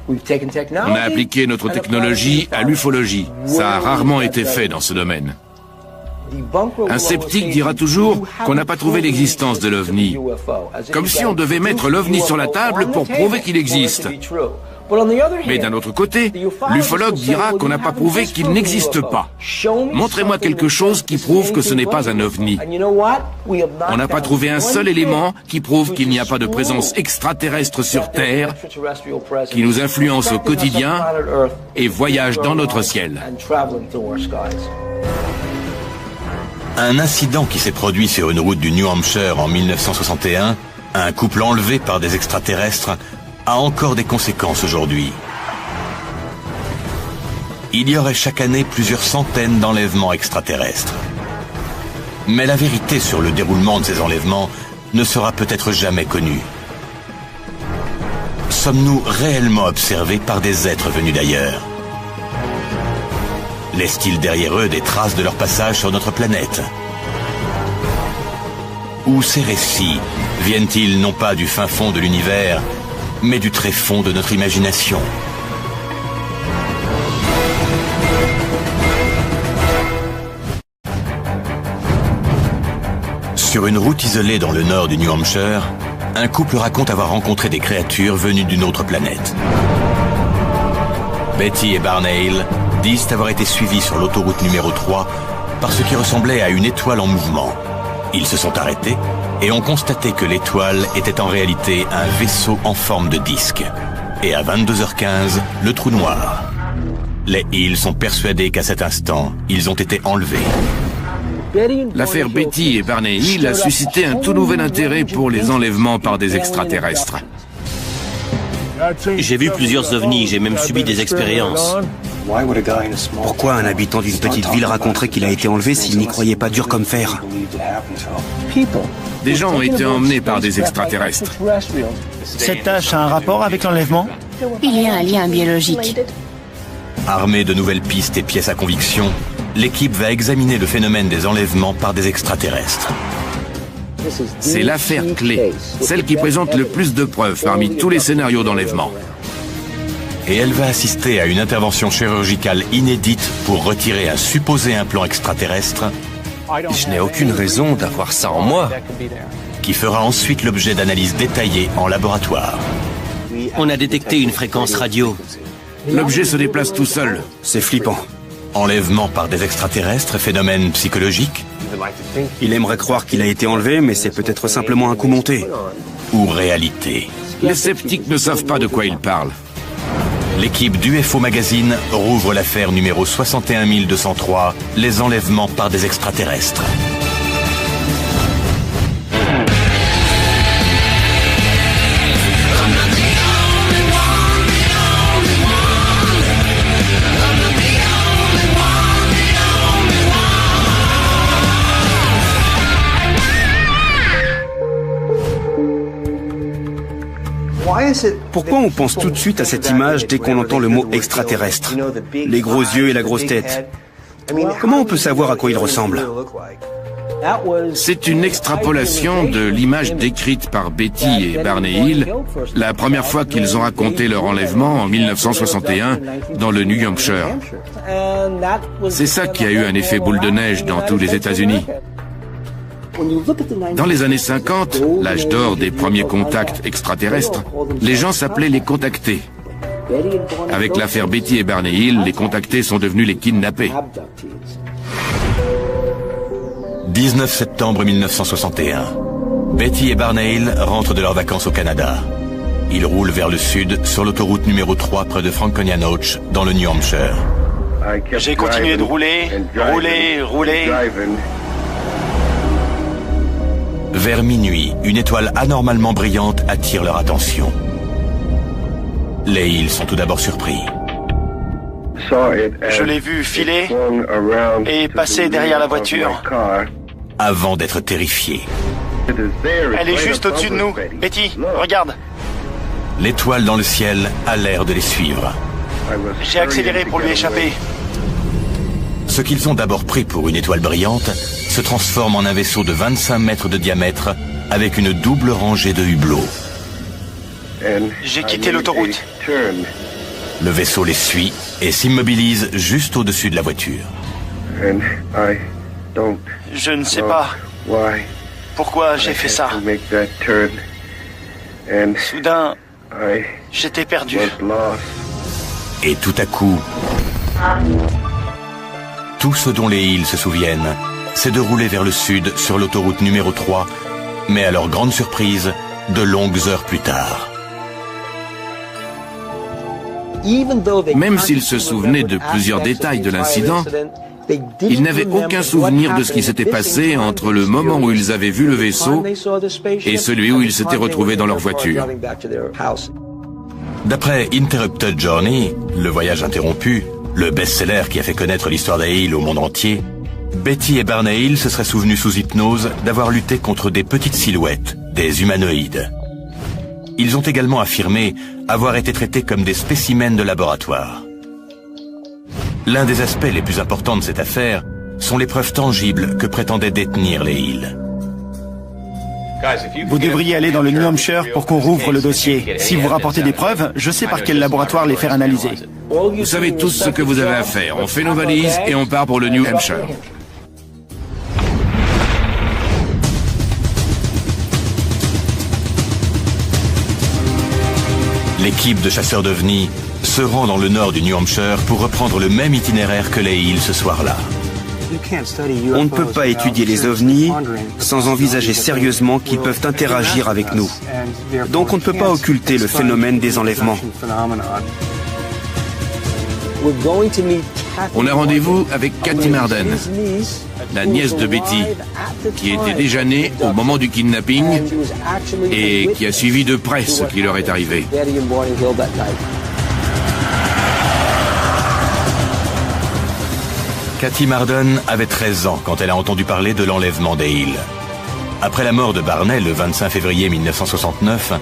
On a appliqué notre technologie à l'ufologie. Ça a rarement été fait dans ce domaine. Un sceptique dira toujours qu'on n'a pas trouvé l'existence de l'OVNI. Comme si on devait mettre l'OVNI sur la table pour prouver qu'il existe. Mais d'un autre côté, l'ufologue dira qu'on n'a pas prouvé qu'il n'existe pas. Montrez-moi quelque chose qui prouve que ce n'est pas un OVNI. On n'a pas trouvé un seul élément qui prouve qu'il n'y a pas de présence extraterrestre sur Terre, qui nous influence au quotidien et voyage dans notre ciel. Un incident qui s'est produit sur une route du New Hampshire en 1961, un couple enlevé par des extraterrestres, a encore des conséquences aujourd'hui. Il y aurait chaque année plusieurs centaines d'enlèvements extraterrestres. Mais la vérité sur le déroulement de ces enlèvements ne sera peut-être jamais connue. Sommes-nous réellement observés par des êtres venus d'ailleurs ? Laissent-ils derrière eux des traces de leur passage sur notre planète ? Ou ces récits viennent-ils non pas du fin fond de l'univers, mais du tréfonds de notre imagination? Sur une route isolée dans le nord du New Hampshire, un couple raconte avoir rencontré des créatures venues d'une autre planète. Betty et Barney Hill disent avoir été suivis sur l'autoroute numéro 3 par ce qui ressemblait à une étoile en mouvement. Ils se sont arrêtés et ont constaté que l'étoile était en réalité un vaisseau en forme de disque. Et à 22h15, le trou noir. Les Hill sont persuadés qu'à cet instant, ils ont été enlevés. L'affaire Betty et Barney Hill a suscité un tout nouvel intérêt pour les enlèvements par des extraterrestres. J'ai vu plusieurs ovnis, j'ai même subi des expériences. Pourquoi un habitant d'une petite ville raconterait qu'il a été enlevé s'il n'y croyait pas dur comme fer? Des gens ont été emmenés par des extraterrestres. Cette tâche a un rapport avec l'enlèvement? Il y a un lien biologique. Armée de nouvelles pistes et pièces à conviction, l'équipe va examiner le phénomène des enlèvements par des extraterrestres. C'est l'affaire clé, celle qui présente le plus de preuves parmi tous les scénarios d'enlèvement. Et elle va assister à une intervention chirurgicale inédite pour retirer un supposé implant extraterrestre Je n'ai aucune raison d'avoir ça en moi. qui fera ensuite l'objet d'analyses détaillées en laboratoire. On a détecté une fréquence radio. L'objet se déplace tout seul. C'est flippant. Enlèvement par des extraterrestres, phénomène psychologique Il aimerait croire qu'il a été enlevé, mais c'est peut-être simplement un coup monté. ou réalité? Les sceptiques ne savent pas de quoi ils parlent. L'équipe d'UFO Magazine rouvre l'affaire numéro 61203, les enlèvements par des extraterrestres. Pourquoi on pense tout de suite à cette image dès qu'on entend le mot extraterrestre? Les gros yeux et la grosse tête. Comment on peut savoir à quoi ils ressemblent? C'est une extrapolation de l'image décrite par Betty et Barney Hill la première fois qu'ils ont raconté leur enlèvement en 1961 dans le New Hampshire. C'est ça qui a eu un effet boule de neige dans tous les États-Unis. Dans les années 50, l'âge d'or des premiers contacts extraterrestres, les gens s'appelaient les contactés. Avec l'affaire Betty et Barney Hill, les contactés sont devenus les kidnappés. 19 septembre 1961. Betty et Barney Hill rentrent de leurs vacances au Canada. Ils roulent vers le sud sur l'autoroute numéro 3 près de Franconia Notch dans le New Hampshire. J'ai continué de rouler. Vers minuit, une étoile anormalement brillante attire leur attention. Les Hill sont tout d'abord surpris. Je l'ai vu filer et passer derrière la voiture. Avant d'être terrifiés. Elle est juste au-dessus de nous. Betty, regarde. L'étoile dans le ciel a l'air de les suivre. J'ai accéléré pour lui échapper. Ce qu'ils ont d'abord pris pour une étoile brillante se transforme en un vaisseau de 25 mètres de diamètre avec une double rangée de hublots. J'ai quitté l'autoroute. Le vaisseau les suit et s'immobilise juste au-dessus de la voiture. Je ne sais pas pourquoi j'ai fait ça. Soudain, j'étais perdu. Et tout à coup, tout ce dont les Hill se souviennent, c'est de rouler vers le sud sur l'autoroute numéro 3, mais à leur grande surprise, de longues heures plus tard. Même s'ils se souvenaient de plusieurs détails de l'incident, ils n'avaient aucun souvenir de ce qui s'était passé entre le moment où ils avaient vu le vaisseau et celui où ils s'étaient retrouvés dans leur voiture. D'après Interrupted Journey, le voyage interrompu, le best-seller qui a fait connaître l'histoire des Hill au monde entier, Betty et Barney Hill se seraient souvenus sous hypnose d'avoir lutté contre des petites silhouettes, des humanoïdes. Ils ont également affirmé avoir été traités comme des spécimens de laboratoire. L'un des aspects les plus importants de cette affaire sont les preuves tangibles que prétendaient détenir les Hill. Vous devriez aller dans le New Hampshire pour qu'on rouvre le dossier. Si vous rapportez des preuves, je sais par quel laboratoire les faire analyser. Vous savez tous ce que vous avez à faire. On fait nos valises et on part pour le New Hampshire. L'équipe de chasseurs d'ovnis se rend dans le nord du New Hampshire pour reprendre le même itinéraire que les Hill ce soir-là. On ne peut pas étudier les ovnis sans envisager sérieusement qu'ils peuvent interagir avec nous. Donc on ne peut pas occulter le phénomène des enlèvements. On a rendez-vous avec Kathy Marden, la nièce de Betty, qui était déjà née au moment du kidnapping et qui a suivi de près ce qui leur est arrivé. Kathy Marden avait 13 ans quand elle a entendu parler de l'enlèvement des Hill. Après la mort de Barney le 25 février 1969,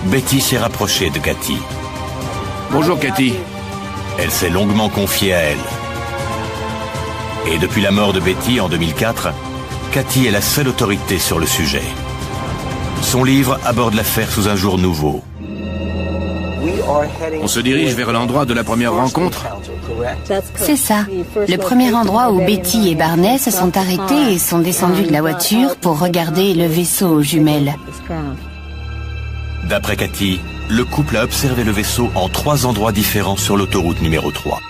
Betty s'est rapprochée de Kathy. Bonjour Kathy. Elle s'est longuement confiée à elle. Et depuis la mort de Betty en 2004, Kathy est la seule autorité sur le sujet. Son livre aborde l'affaire sous un jour nouveau. On se dirige vers l'endroit de la première rencontre? C'est ça. Le premier endroit où Betty et Barney se sont arrêtés et sont descendus de la voiture pour regarder le vaisseau aux jumelles. D'après Kathy, le couple a observé le vaisseau en 3 endroits différents sur l'autoroute numéro 3.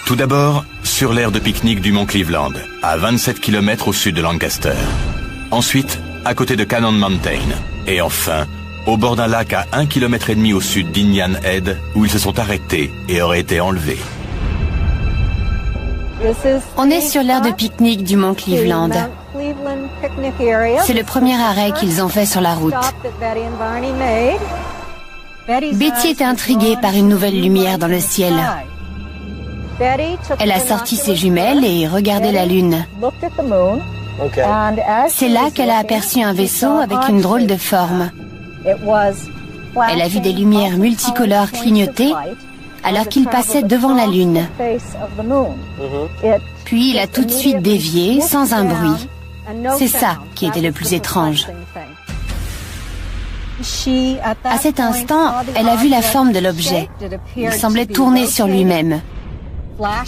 Tout d'abord, sur l'aire de pique-nique du mont Cleveland, à 27 km au sud de Lancaster. Ensuite, à côté de Cannon Mountain. Et enfin, au bord d'un lac à 1,5 km au sud d'Indian Head, où ils se sont arrêtés et auraient été enlevés. On est sur l'aire de pique-nique du mont Cleveland. C'est le premier arrêt qu'ils ont fait sur la route. Betty était intriguée par une nouvelle lumière dans le ciel. Elle a sorti ses jumelles et regardé la lune. C'est là qu'elle a aperçu un vaisseau avec une drôle de forme. Elle a vu des lumières multicolores clignoter alors qu'il passait devant la lune. Puis il a tout de suite dévié sans un bruit. C'est ça qui était le plus étrange. À cet instant, elle a vu la forme de l'objet. Il semblait tourner sur lui-même.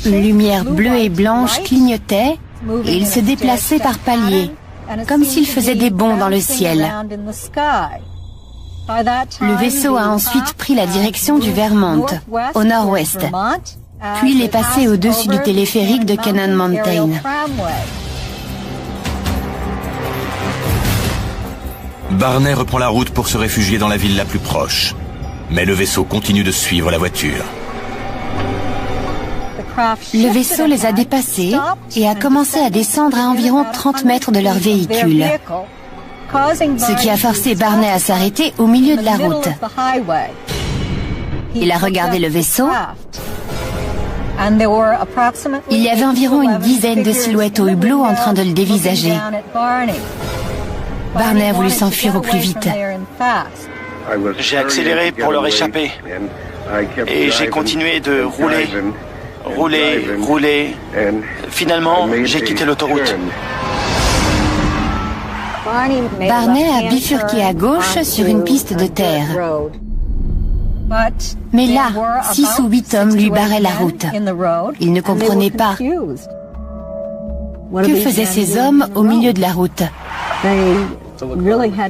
Une lumière bleue et blanche clignotait et il se déplaçait par paliers, comme s'il faisait des bonds dans le ciel. Le vaisseau a ensuite pris la direction du Vermont, au nord-ouest. Puis il est passé au-dessus du téléphérique de Cannon Mountain. Barney reprend la route pour se réfugier dans la ville la plus proche. Mais le vaisseau continue de suivre la voiture. Le vaisseau les a dépassés et a commencé à descendre à environ 30 mètres de leur véhicule. Ce qui a forcé Barney à s'arrêter au milieu de la route. Il a regardé le vaisseau. Il y avait environ une dizaine de silhouettes au hublot en train de le dévisager. Barney a voulu s'enfuir au plus vite. J'ai accéléré pour leur échapper. Et j'ai continué de rouler. Finalement, j'ai quitté l'autoroute. Barney a bifurqué à gauche sur une piste de terre. Mais là, 6 ou 8 hommes lui barraient la route. Il ne comprenait pas. Que faisaient ces hommes au milieu de la route?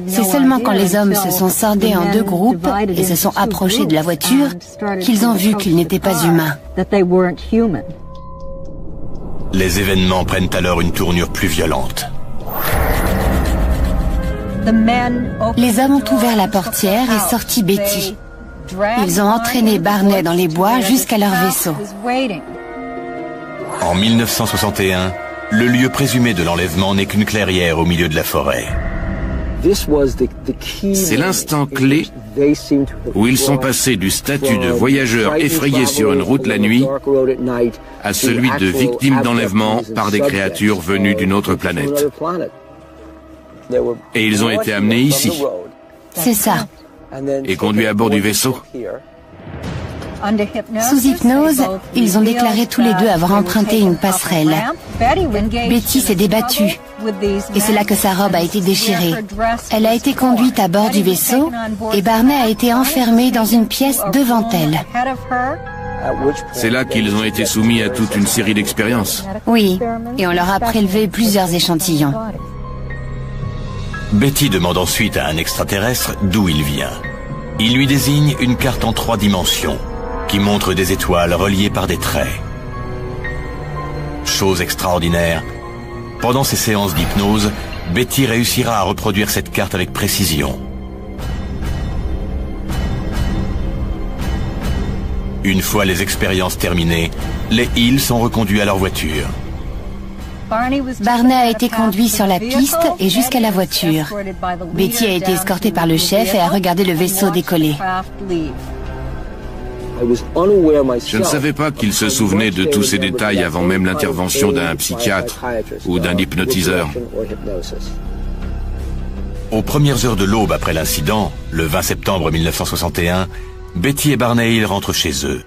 C'est seulement quand les hommes se sont scindés en 2 groupes et se sont approchés de la voiture qu'ils ont vu qu'ils n'étaient pas humains. Les événements prennent alors une tournure plus violente. Les hommes ont ouvert la portière et sorti Betty. Ils ont entraîné Barney dans les bois jusqu'à leur vaisseau. En 1961, le lieu présumé de l'enlèvement n'est qu'une clairière au milieu de la forêt. C'est l'instant clé où ils sont passés du statut de voyageurs effrayés sur une route la nuit à celui de victimes d'enlèvement par des créatures venues d'une autre planète. Et ils ont été amenés ici. C'est ça. Et conduits à bord du vaisseau. Sous hypnose, ils ont déclaré tous les deux avoir emprunté une passerelle. Betty s'est débattue, et c'est là que sa robe a été déchirée. Elle a été conduite à bord du vaisseau, et Barney a été enfermé dans une pièce devant elle. C'est là qu'ils ont été soumis à toute une série d'expériences. Oui, et on leur a prélevé plusieurs échantillons. Betty demande ensuite à un extraterrestre d'où il vient. Il lui désigne une carte en 3 dimensions, qui montre des étoiles reliées par des traits. Chose extraordinaire, pendant ces séances d'hypnose, Betty réussira à reproduire cette carte avec précision. Une fois les expériences terminées, les Hill sont reconduits à leur voiture. Barney a été conduit sur la piste et jusqu'à la voiture. Betty a été escortée par le chef et a regardé le vaisseau décoller. Je ne savais pas qu'il se souvenait de tous ces détails avant même l'intervention d'un psychiatre ou d'un hypnotiseur. Aux premières heures de l'aube après l'incident, le 20 septembre 1961, Betty et Barney Hill rentrent chez eux.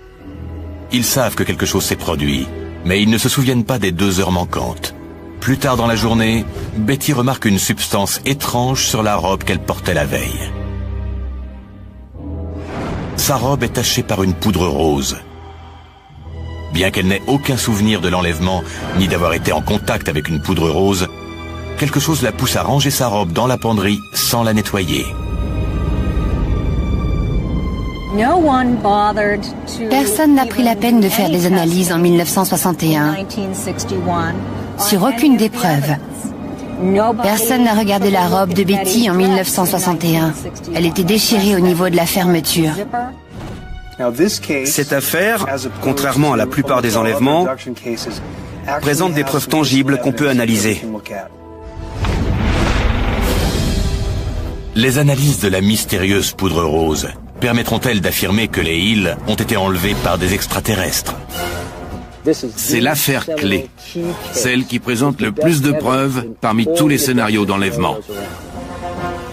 Ils savent que quelque chose s'est produit, mais ils ne se souviennent pas des 2 heures manquantes. Plus tard dans la journée, Betty remarque une substance étrange sur la robe qu'elle portait la veille. Sa robe est tachée par une poudre rose. Bien qu'elle n'ait aucun souvenir de l'enlèvement, ni d'avoir été en contact avec une poudre rose, quelque chose la pousse à ranger sa robe dans la penderie sans la nettoyer. Personne n'a pris la peine de faire des analyses en 1961 sur aucune des preuves. Personne n'a regardé la robe de Betty en 1961. Elle était déchirée au niveau de la fermeture. Cette affaire, contrairement à la plupart des enlèvements, présente des preuves tangibles qu'on peut analyser. Les analyses de la mystérieuse poudre rose permettront-elles d'affirmer que les Hill ont été enlevés par des extraterrestres? C'est l'affaire clé, celle qui présente le plus de preuves parmi tous les scénarios d'enlèvement.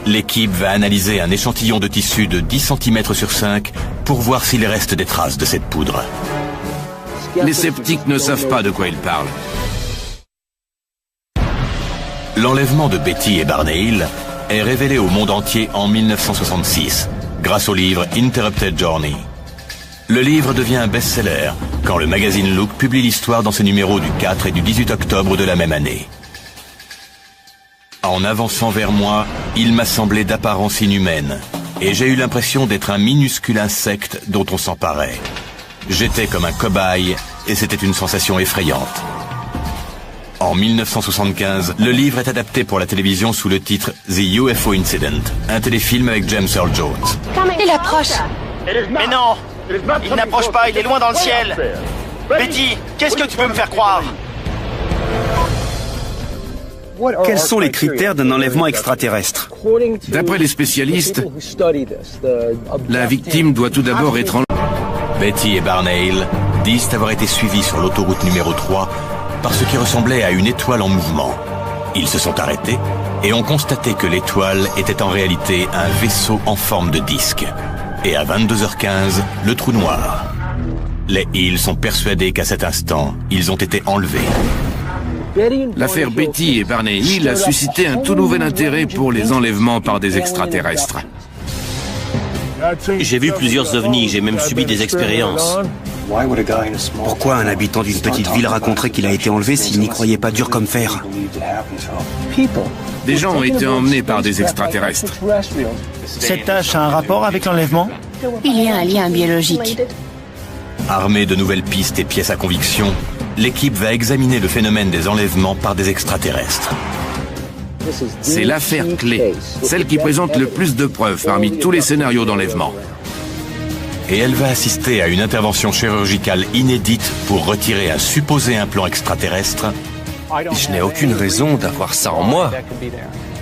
L'équipe va analyser un échantillon de tissu de 10 cm sur 5 pour voir s'il reste des traces de cette poudre. Les sceptiques ne savent pas de quoi ils parlent. L'enlèvement de Betty et Barney Hill est révélé au monde entier en 1966, grâce au livre Interrupted Journey. Le livre devient un best-seller quand le magazine Look publie l'histoire dans ses numéros du 4 et du 18 octobre de la même année. En avançant vers moi, il m'a semblé d'apparence inhumaine, et j'ai eu l'impression d'être un minuscule insecte dont on s'emparait. J'étais comme un cobaye, et c'était une sensation effrayante. En 1975, le livre est adapté pour la télévision sous le titre The UFO Incident, un téléfilm avec James Earl Jones. Il approche. Mais non! Il n'approche pas, il est loin dans le ciel. Betty, qu'est-ce que tu peux me faire croire? Quels sont les critères d'un enlèvement extraterrestre? D'après les spécialistes, la victime doit tout d'abord être enlevée. Betty et Barney Hill disent avoir été suivis sur l'autoroute numéro 3 par ce qui ressemblait à une étoile en mouvement. Ils se sont arrêtés et ont constaté que l'étoile était en réalité un vaisseau en forme de disque. Et à 22h15, le trou noir. Les Hill sont persuadés qu'à cet instant, ils ont été enlevés. L'affaire Betty et Barney Hill a suscité un tout nouvel intérêt pour les enlèvements par des extraterrestres. J'ai vu plusieurs ovnis, j'ai même subi des expériences. Pourquoi un habitant d'une petite ville raconterait qu'il a été enlevé s'il n'y croyait pas dur comme fer? Des gens ont été emmenés par des extraterrestres. Cette tâche a un rapport avec l'enlèvement? Il y a un lien biologique. Armée de nouvelles pistes et pièces à conviction, l'équipe va examiner le phénomène des enlèvements par des extraterrestres. C'est l'affaire clé, celle qui présente le plus de preuves parmi tous les scénarios d'enlèvement. Et elle va assister à une intervention chirurgicale inédite pour retirer un supposé implant extraterrestre Je n'ai aucune raison d'avoir ça en moi.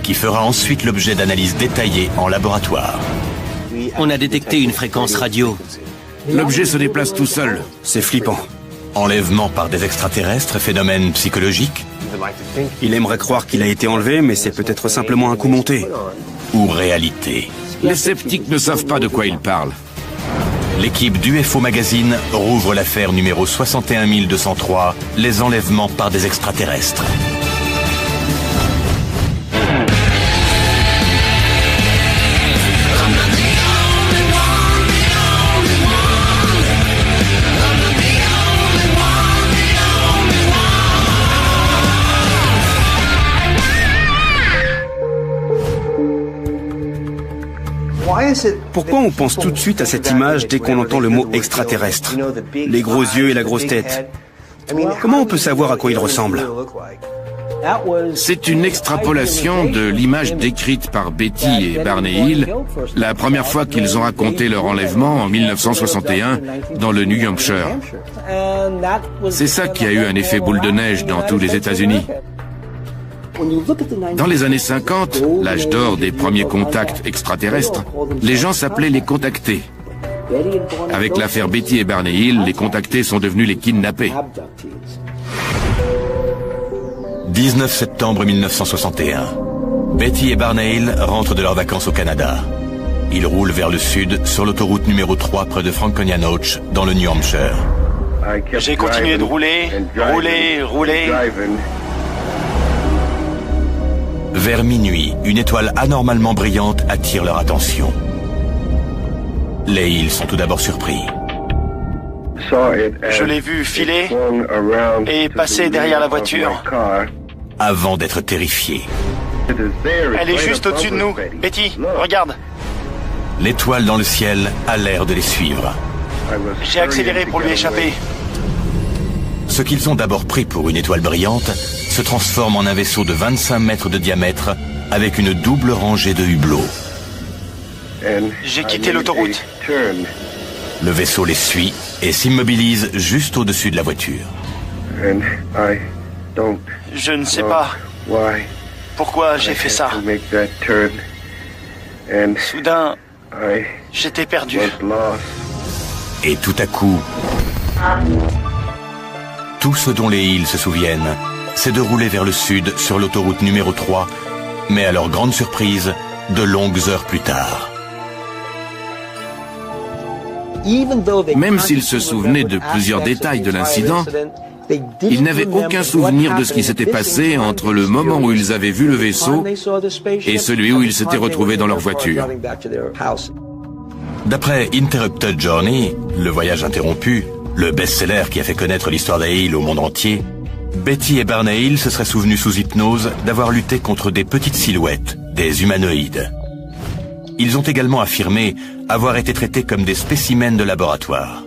qui fera ensuite l'objet d'analyses détaillées en laboratoire. On a détecté une fréquence radio. L'objet se déplace tout seul. C'est flippant. Enlèvement par des extraterrestres, phénomène psychologique Il aimerait croire qu'il a été enlevé, mais c'est peut-être simplement un coup monté. ou réalité? Les sceptiques ne savent pas de quoi ils parlent. L'équipe d'UFO Magazine rouvre l'affaire numéro 61203, les enlèvements par des extraterrestres. Pourquoi on pense tout de suite à cette image dès qu'on entend le mot extraterrestre? Les gros yeux et la grosse tête. Comment on peut savoir à quoi il ressemble? C'est une extrapolation de l'image décrite par Betty et Barney Hill la première fois qu'ils ont raconté leur enlèvement en 1961 dans le New Hampshire. C'est ça qui a eu un effet boule de neige dans tous les États-Unis. Dans les années 50, l'âge d'or des premiers contacts extraterrestres, les gens s'appelaient les contactés. Avec l'affaire Betty et Barney Hill, les contactés sont devenus les kidnappés. 19 septembre 1961. Betty et Barney Hill rentrent de leurs vacances au Canada. Ils roulent vers le sud sur l'autoroute numéro 3 près de Franconia-Notch dans le New Hampshire. J'ai continué de rouler. Vers minuit, une étoile anormalement brillante attire leur attention. Les Hills sont tout d'abord surpris. Je l'ai vu filer et passer derrière la voiture. Avant d'être terrifiés. Elle est juste au-dessus de nous. Betty, regarde. L'étoile dans le ciel a l'air de les suivre. J'ai accéléré pour lui échapper. Ce qu'ils ont d'abord pris pour une étoile brillante se transforme en un vaisseau de 25 mètres de diamètre avec une double rangée de hublots. J'ai quitté l'autoroute. Le vaisseau les suit et s'immobilise juste au-dessus de la voiture. Je ne sais pas pourquoi j'ai fait ça. Soudain, j'étais perdu. Et tout à coup, tout ce dont les Hills se souviennent, c'est de rouler vers le sud sur l'autoroute numéro 3, mais à leur grande surprise, de longues heures plus tard. Même s'ils se souvenaient de plusieurs détails de l'incident, ils n'avaient aucun souvenir de ce qui s'était passé entre le moment où ils avaient vu le vaisseau et celui où ils s'étaient retrouvés dans leur voiture. D'après Interrupted Journey, le voyage interrompu, le best-seller qui a fait connaître l'histoire des Hills au monde entier, Betty et Barney Hill se seraient souvenus sous hypnose d'avoir lutté contre des petites silhouettes, des humanoïdes. Ils ont également affirmé avoir été traités comme des spécimens de laboratoire.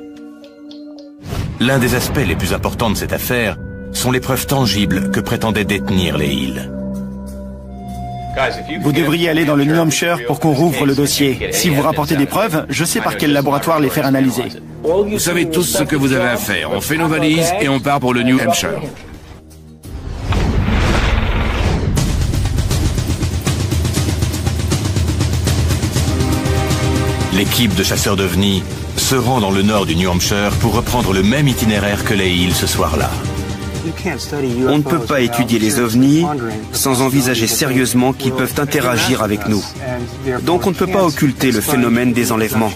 L'un des aspects les plus importants de cette affaire sont les preuves tangibles que prétendaient détenir les Hills. Vous devriez aller dans le New Hampshire pour qu'on rouvre le dossier. Si vous rapportez des preuves, je sais par quel laboratoire les faire analyser. Vous savez tous ce que vous avez à faire. On fait nos valises et on part pour le New Hampshire. L'équipe de chasseurs d'ovnis se rend dans le nord du New Hampshire pour reprendre le même itinéraire que les Hills ce soir-là. On ne peut pas étudier les ovnis sans envisager sérieusement qu'ils peuvent interagir avec nous. Donc on ne peut pas occulter le phénomène des enlèvements.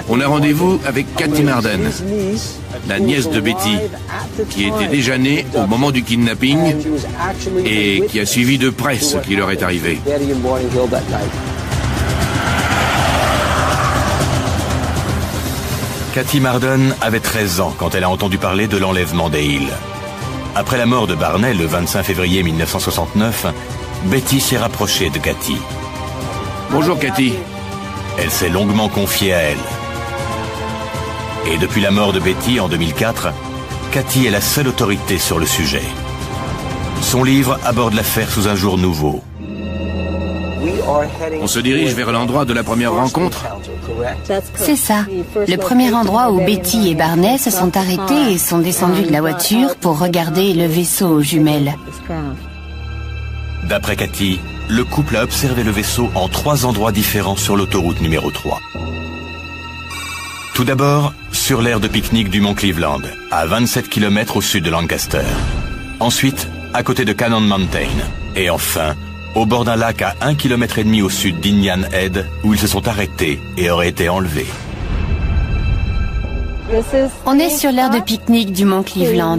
On a rendez-vous avec Kathy Marden, la nièce de Betty, qui était déjà née au moment du kidnapping et qui a suivi de près ce qui leur est arrivé. Kathy Marden avait 13 ans quand elle a entendu parler de l'enlèvement des Hills. Après la mort de Barney le 25 février 1969, Betty s'est rapprochée de Kathy. Bonjour Kathy. Elle s'est longuement confiée à elle. Et depuis la mort de Betty en 2004, Kathy est la seule autorité sur le sujet. Son livre aborde l'affaire sous un jour nouveau. On se dirige vers l'endroit de la première rencontre? C'est ça. Le premier endroit où Betty et Barney se sont arrêtés et sont descendus de la voiture pour regarder le vaisseau aux jumelles. D'après Kathy, le couple a observé le vaisseau en 3 endroits différents sur l'autoroute numéro 3. Tout d'abord, sur l'aire de pique-nique du mont Cleveland, à 27 km au sud de Lancaster. Ensuite, à côté de Cannon Mountain. Et enfin, au bord d'un lac à 1,5 km au sud d'Indian Head, où ils se sont arrêtés et auraient été enlevés. On est sur l'aire de pique-nique du mont Cleveland.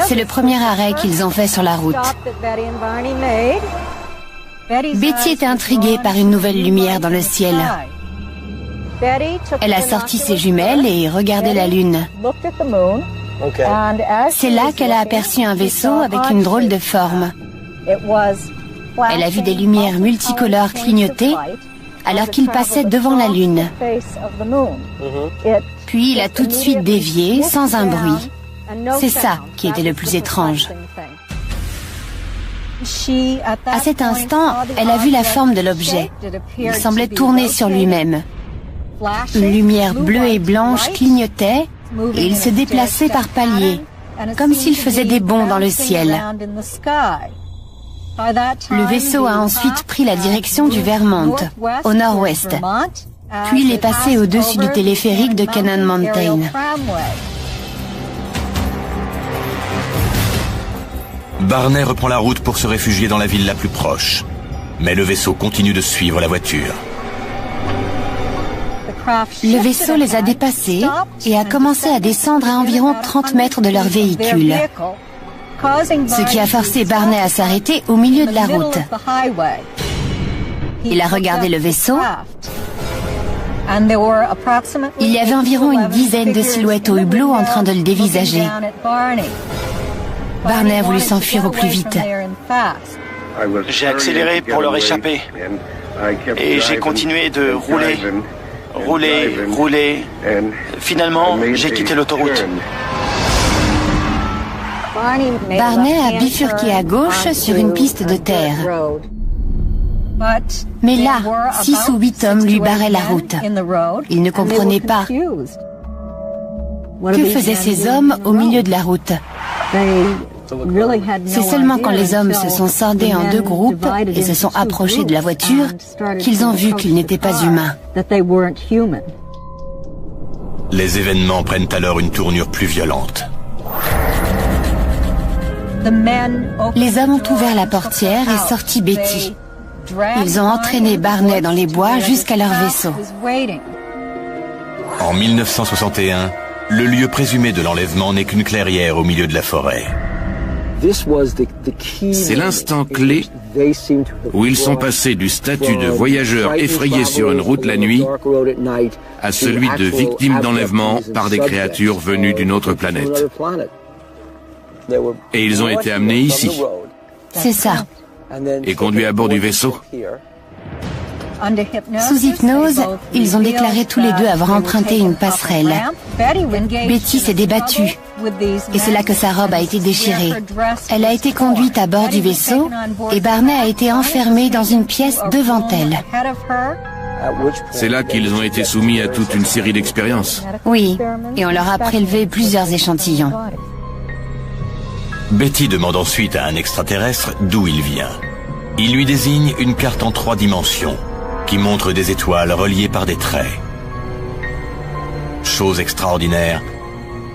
C'est le premier arrêt qu'ils ont fait sur la route. Betty était intriguée par une nouvelle lumière dans le ciel. Elle a sorti ses jumelles et regardé la lune. C'est là qu'elle a aperçu un vaisseau avec une drôle de forme. Elle a vu des lumières multicolores clignoter alors qu'il passait devant la lune. Puis il a tout de suite dévié sans un bruit. C'est ça qui était le plus étrange. À cet instant, elle a vu la forme de l'objet. Il semblait tourner sur lui-même. Une lumière bleue et blanche clignotait et il se déplaçait par paliers, comme s'il faisait des bonds dans le ciel. Le vaisseau a ensuite pris la direction du Vermont, au nord-ouest. Puis il est passé au-dessus du téléphérique de Cannon Mountain. Barney reprend la route pour se réfugier dans la ville la plus proche. Mais le vaisseau continue de suivre la voiture. Le vaisseau les a dépassés et a commencé à descendre à environ 30 mètres de leur véhicule, ce qui a forcé Barney à s'arrêter au milieu de la route. Il a regardé le vaisseau. Il y avait environ une dizaine de silhouettes au hublot en train de le dévisager. Barney a voulu s'enfuir au plus vite. J'ai accéléré pour leur échapper. Et j'ai continué de rouler. Finalement, j'ai quitté l'autoroute. Barney a bifurqué à gauche sur une piste de terre. Mais là, 6 ou 8 hommes lui barraient la route. Il ne comprenait pas. Que faisaient ces hommes au milieu de la route? C'est seulement quand les hommes se sont scindés en 2 groupes et se sont approchés de la voiture qu'ils ont vu qu'ils n'étaient pas humains. Les événements prennent alors une tournure plus violente. Les hommes ont ouvert la portière et sorti Betty. Ils ont entraîné Barney dans les bois jusqu'à leur vaisseau. En 1961, le lieu présumé de l'enlèvement n'est qu'une clairière au milieu de la forêt. C'est l'instant clé où ils sont passés du statut de voyageurs effrayés sur une route la nuit à celui de victimes d'enlèvement par des créatures venues d'une autre planète. Et ils ont été amenés ici. C'est ça. Et conduits à bord du vaisseau. Sous hypnose, ils ont déclaré tous les deux avoir emprunté une passerelle. Betty s'est débattue. Et c'est là que sa robe a été déchirée. Elle a été conduite à bord du vaisseau et Barney a été enfermé dans une pièce devant elle. C'est là qu'ils ont été soumis à toute une série d'expériences. Oui, et on leur a prélevé plusieurs échantillons. Betty demande ensuite à un extraterrestre d'où il vient. Il lui désigne une carte en 3 dimensions qui montre des étoiles reliées par des traits. Chose extraordinaire,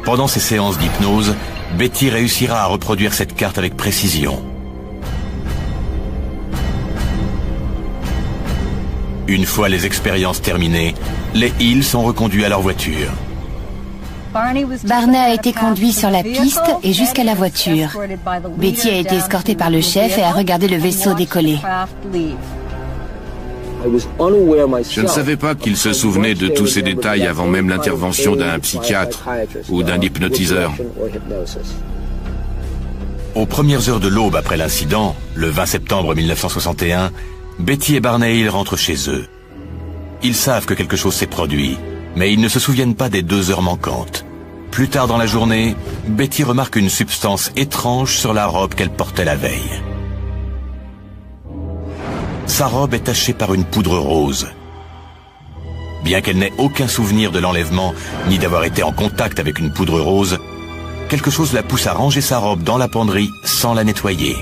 pendant ces séances d'hypnose, Betty réussira à reproduire cette carte avec précision. Une fois les expériences terminées, les Hill sont reconduits à leur voiture. Barney a été conduit sur la piste et jusqu'à la voiture. Betty a été escortée par le chef et a regardé le vaisseau décoller. Je ne savais pas qu'il se souvenait de tous ces détails avant même l'intervention d'un psychiatre ou d'un hypnotiseur. Aux premières heures de l'aube après l'incident, le 20 septembre 1961, Betty et Barney Hill rentrent chez eux. Ils savent que quelque chose s'est produit, mais ils ne se souviennent pas des 2 heures manquantes. Plus tard dans la journée, Betty remarque une substance étrange sur la robe qu'elle portait la veille. Sa robe est tachée par une poudre rose. Bien qu'elle n'ait aucun souvenir de l'enlèvement, ni d'avoir été en contact avec une poudre rose, quelque chose la pousse à ranger sa robe dans la penderie sans la nettoyer.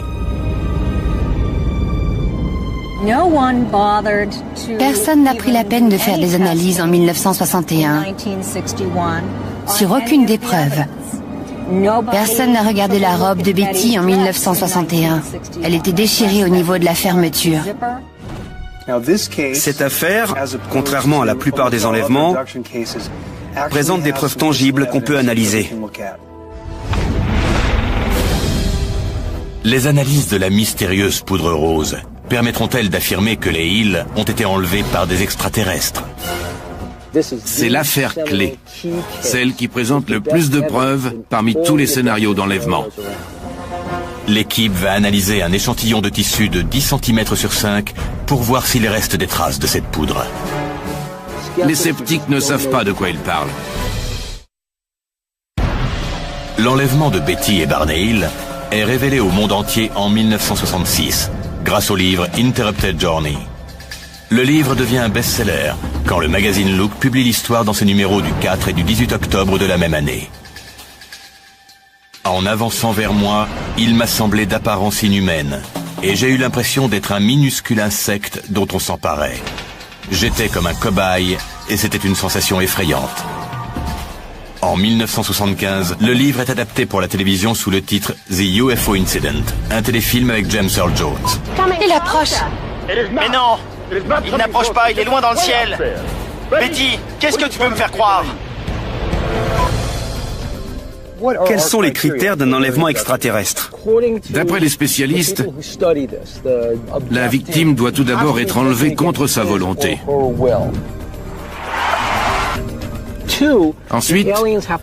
Personne n'a pris la peine de faire des analyses en 1961 sur aucune des preuves. Personne n'a regardé la robe de Betty en 1961. Elle était déchirée au niveau de la fermeture. Cette affaire, contrairement à la plupart des enlèvements, présente des preuves tangibles qu'on peut analyser. Les analyses de la mystérieuse poudre rose permettront-elles d'affirmer que les Hill ont été enlevés par des extraterrestres? C'est l'affaire clé, celle qui présente le plus de preuves parmi tous les scénarios d'enlèvement. L'équipe va analyser un échantillon de tissu de 10 cm sur 5 pour voir s'il reste des traces de cette poudre. Les sceptiques ne savent pas de quoi ils parlent. L'enlèvement de Betty et Barney Hill est révélé au monde entier en 1966, grâce au livre Interrupted Journey. Le livre devient un best-seller quand le magazine Look publie l'histoire dans ses numéros du 4 et du 18 octobre de la même année. En avançant vers moi, il m'a semblé d'apparence inhumaine, et j'ai eu l'impression d'être un minuscule insecte dont on s'emparait. J'étais comme un cobaye, et c'était une sensation effrayante. En 1975, le livre est adapté pour la télévision sous le titre The UFO Incident, un téléfilm avec James Earl Jones. Il approche. Mais non! Il n'approche pas, il est loin dans le ciel! Betty, qu'est-ce que tu veux me faire croire? Quels sont les critères d'un enlèvement extraterrestre? D'après les spécialistes, la victime doit tout d'abord être enlevée contre sa volonté. Ensuite,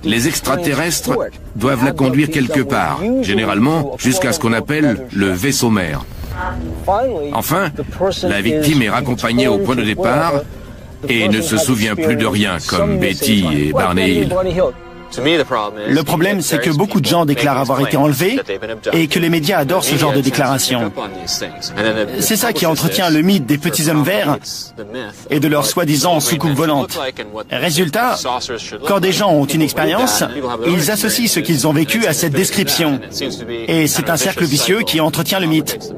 les extraterrestres doivent la conduire quelque part, généralement jusqu'à ce qu'on appelle le vaisseau mère. Enfin, la victime est raccompagnée au point de départ et ne se souvient plus de rien, comme Betty et Barney Hill. Le problème, c'est que beaucoup de gens déclarent avoir été enlevés et que les médias adorent ce genre de déclarations. C'est ça qui entretient le mythe des petits hommes verts et de leur soi-disant soucoupe volante. Résultat, quand des gens ont une expérience, ils associent ce qu'ils ont vécu à cette description. Et c'est un cercle vicieux qui entretient le mythe.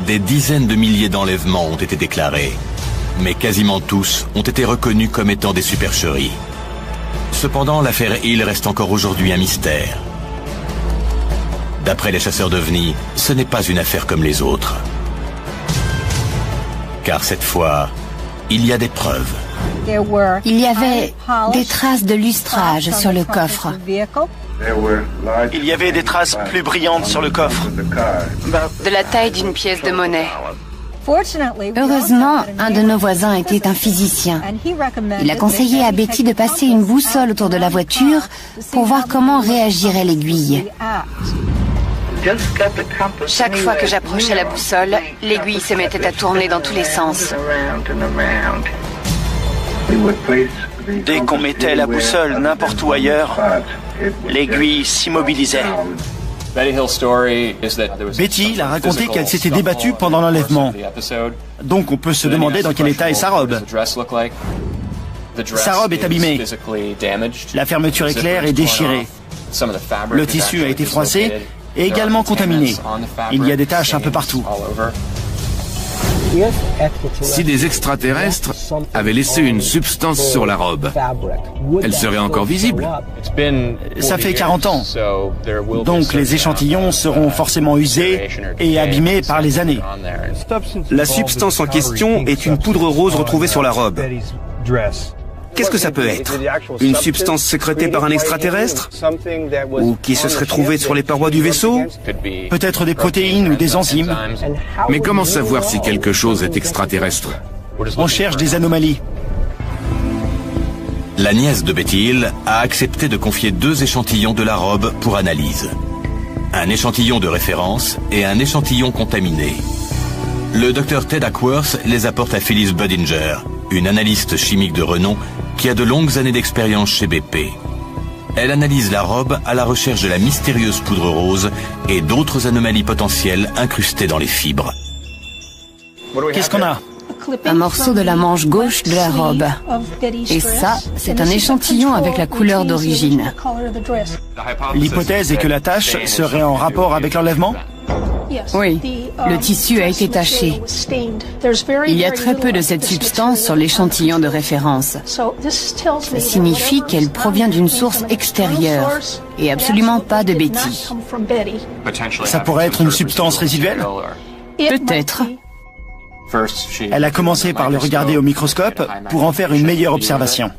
Des dizaines de milliers d'enlèvements ont été déclarés, mais quasiment tous ont été reconnus comme étant des supercheries. Cependant, l'affaire Hill reste encore aujourd'hui un mystère. D'après les chasseurs d'ovnis, ce n'est pas une affaire comme les autres. Car cette fois, il y a des preuves. Il y avait des traces de lustrage sur le coffre. Il y avait des traces plus brillantes sur le coffre. De la taille d'une pièce de monnaie. Heureusement, un de nos voisins était un physicien. Il a conseillé à Betty de passer une boussole autour de la voiture pour voir comment réagirait l'aiguille. Chaque fois que j'approchais la boussole, l'aiguille se mettait à tourner dans tous les sens. Dès qu'on mettait la boussole n'importe où ailleurs, l'aiguille s'immobilisait. Betty a raconté qu'elle s'était débattue pendant l'enlèvement. Donc on peut se demander dans quel état est sa robe. Sa robe est abîmée. La fermeture éclair est déchirée. Le tissu a été froissé et également contaminé. Il y a des taches un peu partout. Si des extraterrestres avaient laissé une substance sur la robe, elle serait encore visible. Ça fait 40 ans. Donc les échantillons seront forcément usés et abîmés par les années. La substance en question est une poudre rose retrouvée sur la robe. Qu'est-ce que ça peut être? Une substance sécrétée par un extraterrestre? Ou qui se serait trouvée sur les parois du vaisseau? Peut-être des protéines ou des enzymes. Mais comment savoir si quelque chose est extraterrestre? On cherche des anomalies. La nièce de Betty Hill a accepté de confier 2 échantillons de la robe pour analyse. Un échantillon de référence et un échantillon contaminé. Le docteur Ted Ackworth les apporte à Phyllis Budinger, une analyste chimique de renom qui a de longues années d'expérience chez BP. Elle analyse la robe à la recherche de la mystérieuse poudre rose et d'autres anomalies potentielles incrustées dans les fibres. Qu'est-ce qu'on a? Un morceau de la manche gauche de la robe. Et ça, c'est un échantillon avec la couleur d'origine. L'hypothèse est que la tache serait en rapport avec l'enlèvement? Oui, le tissu a été taché. Il y a très peu de cette substance sur l'échantillon de référence. Ça signifie qu'elle provient d'une source extérieure et absolument pas de Betty. Ça pourrait être une substance résiduelle? Peut-être. Elle a commencé par le regarder au microscope pour en faire une meilleure observation.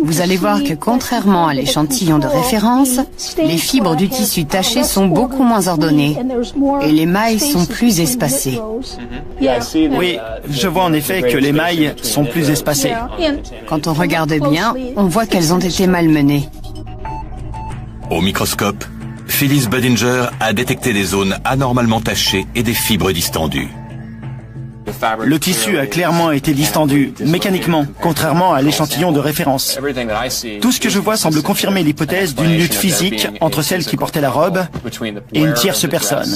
Vous allez voir que contrairement à l'échantillon de référence, les fibres du tissu taché sont beaucoup moins ordonnées et les mailles sont plus espacées. Oui, je vois en effet que les mailles sont plus espacées. Quand on regarde bien, on voit qu'elles ont été malmenées. Au microscope, Phyllis Budinger a détecté des zones anormalement tachées et des fibres distendues. Le tissu a clairement été distendu, mécaniquement, contrairement à l'échantillon de référence. Tout ce que je vois semble confirmer l'hypothèse d'une lutte physique entre celle qui portait la robe et une tierce personne.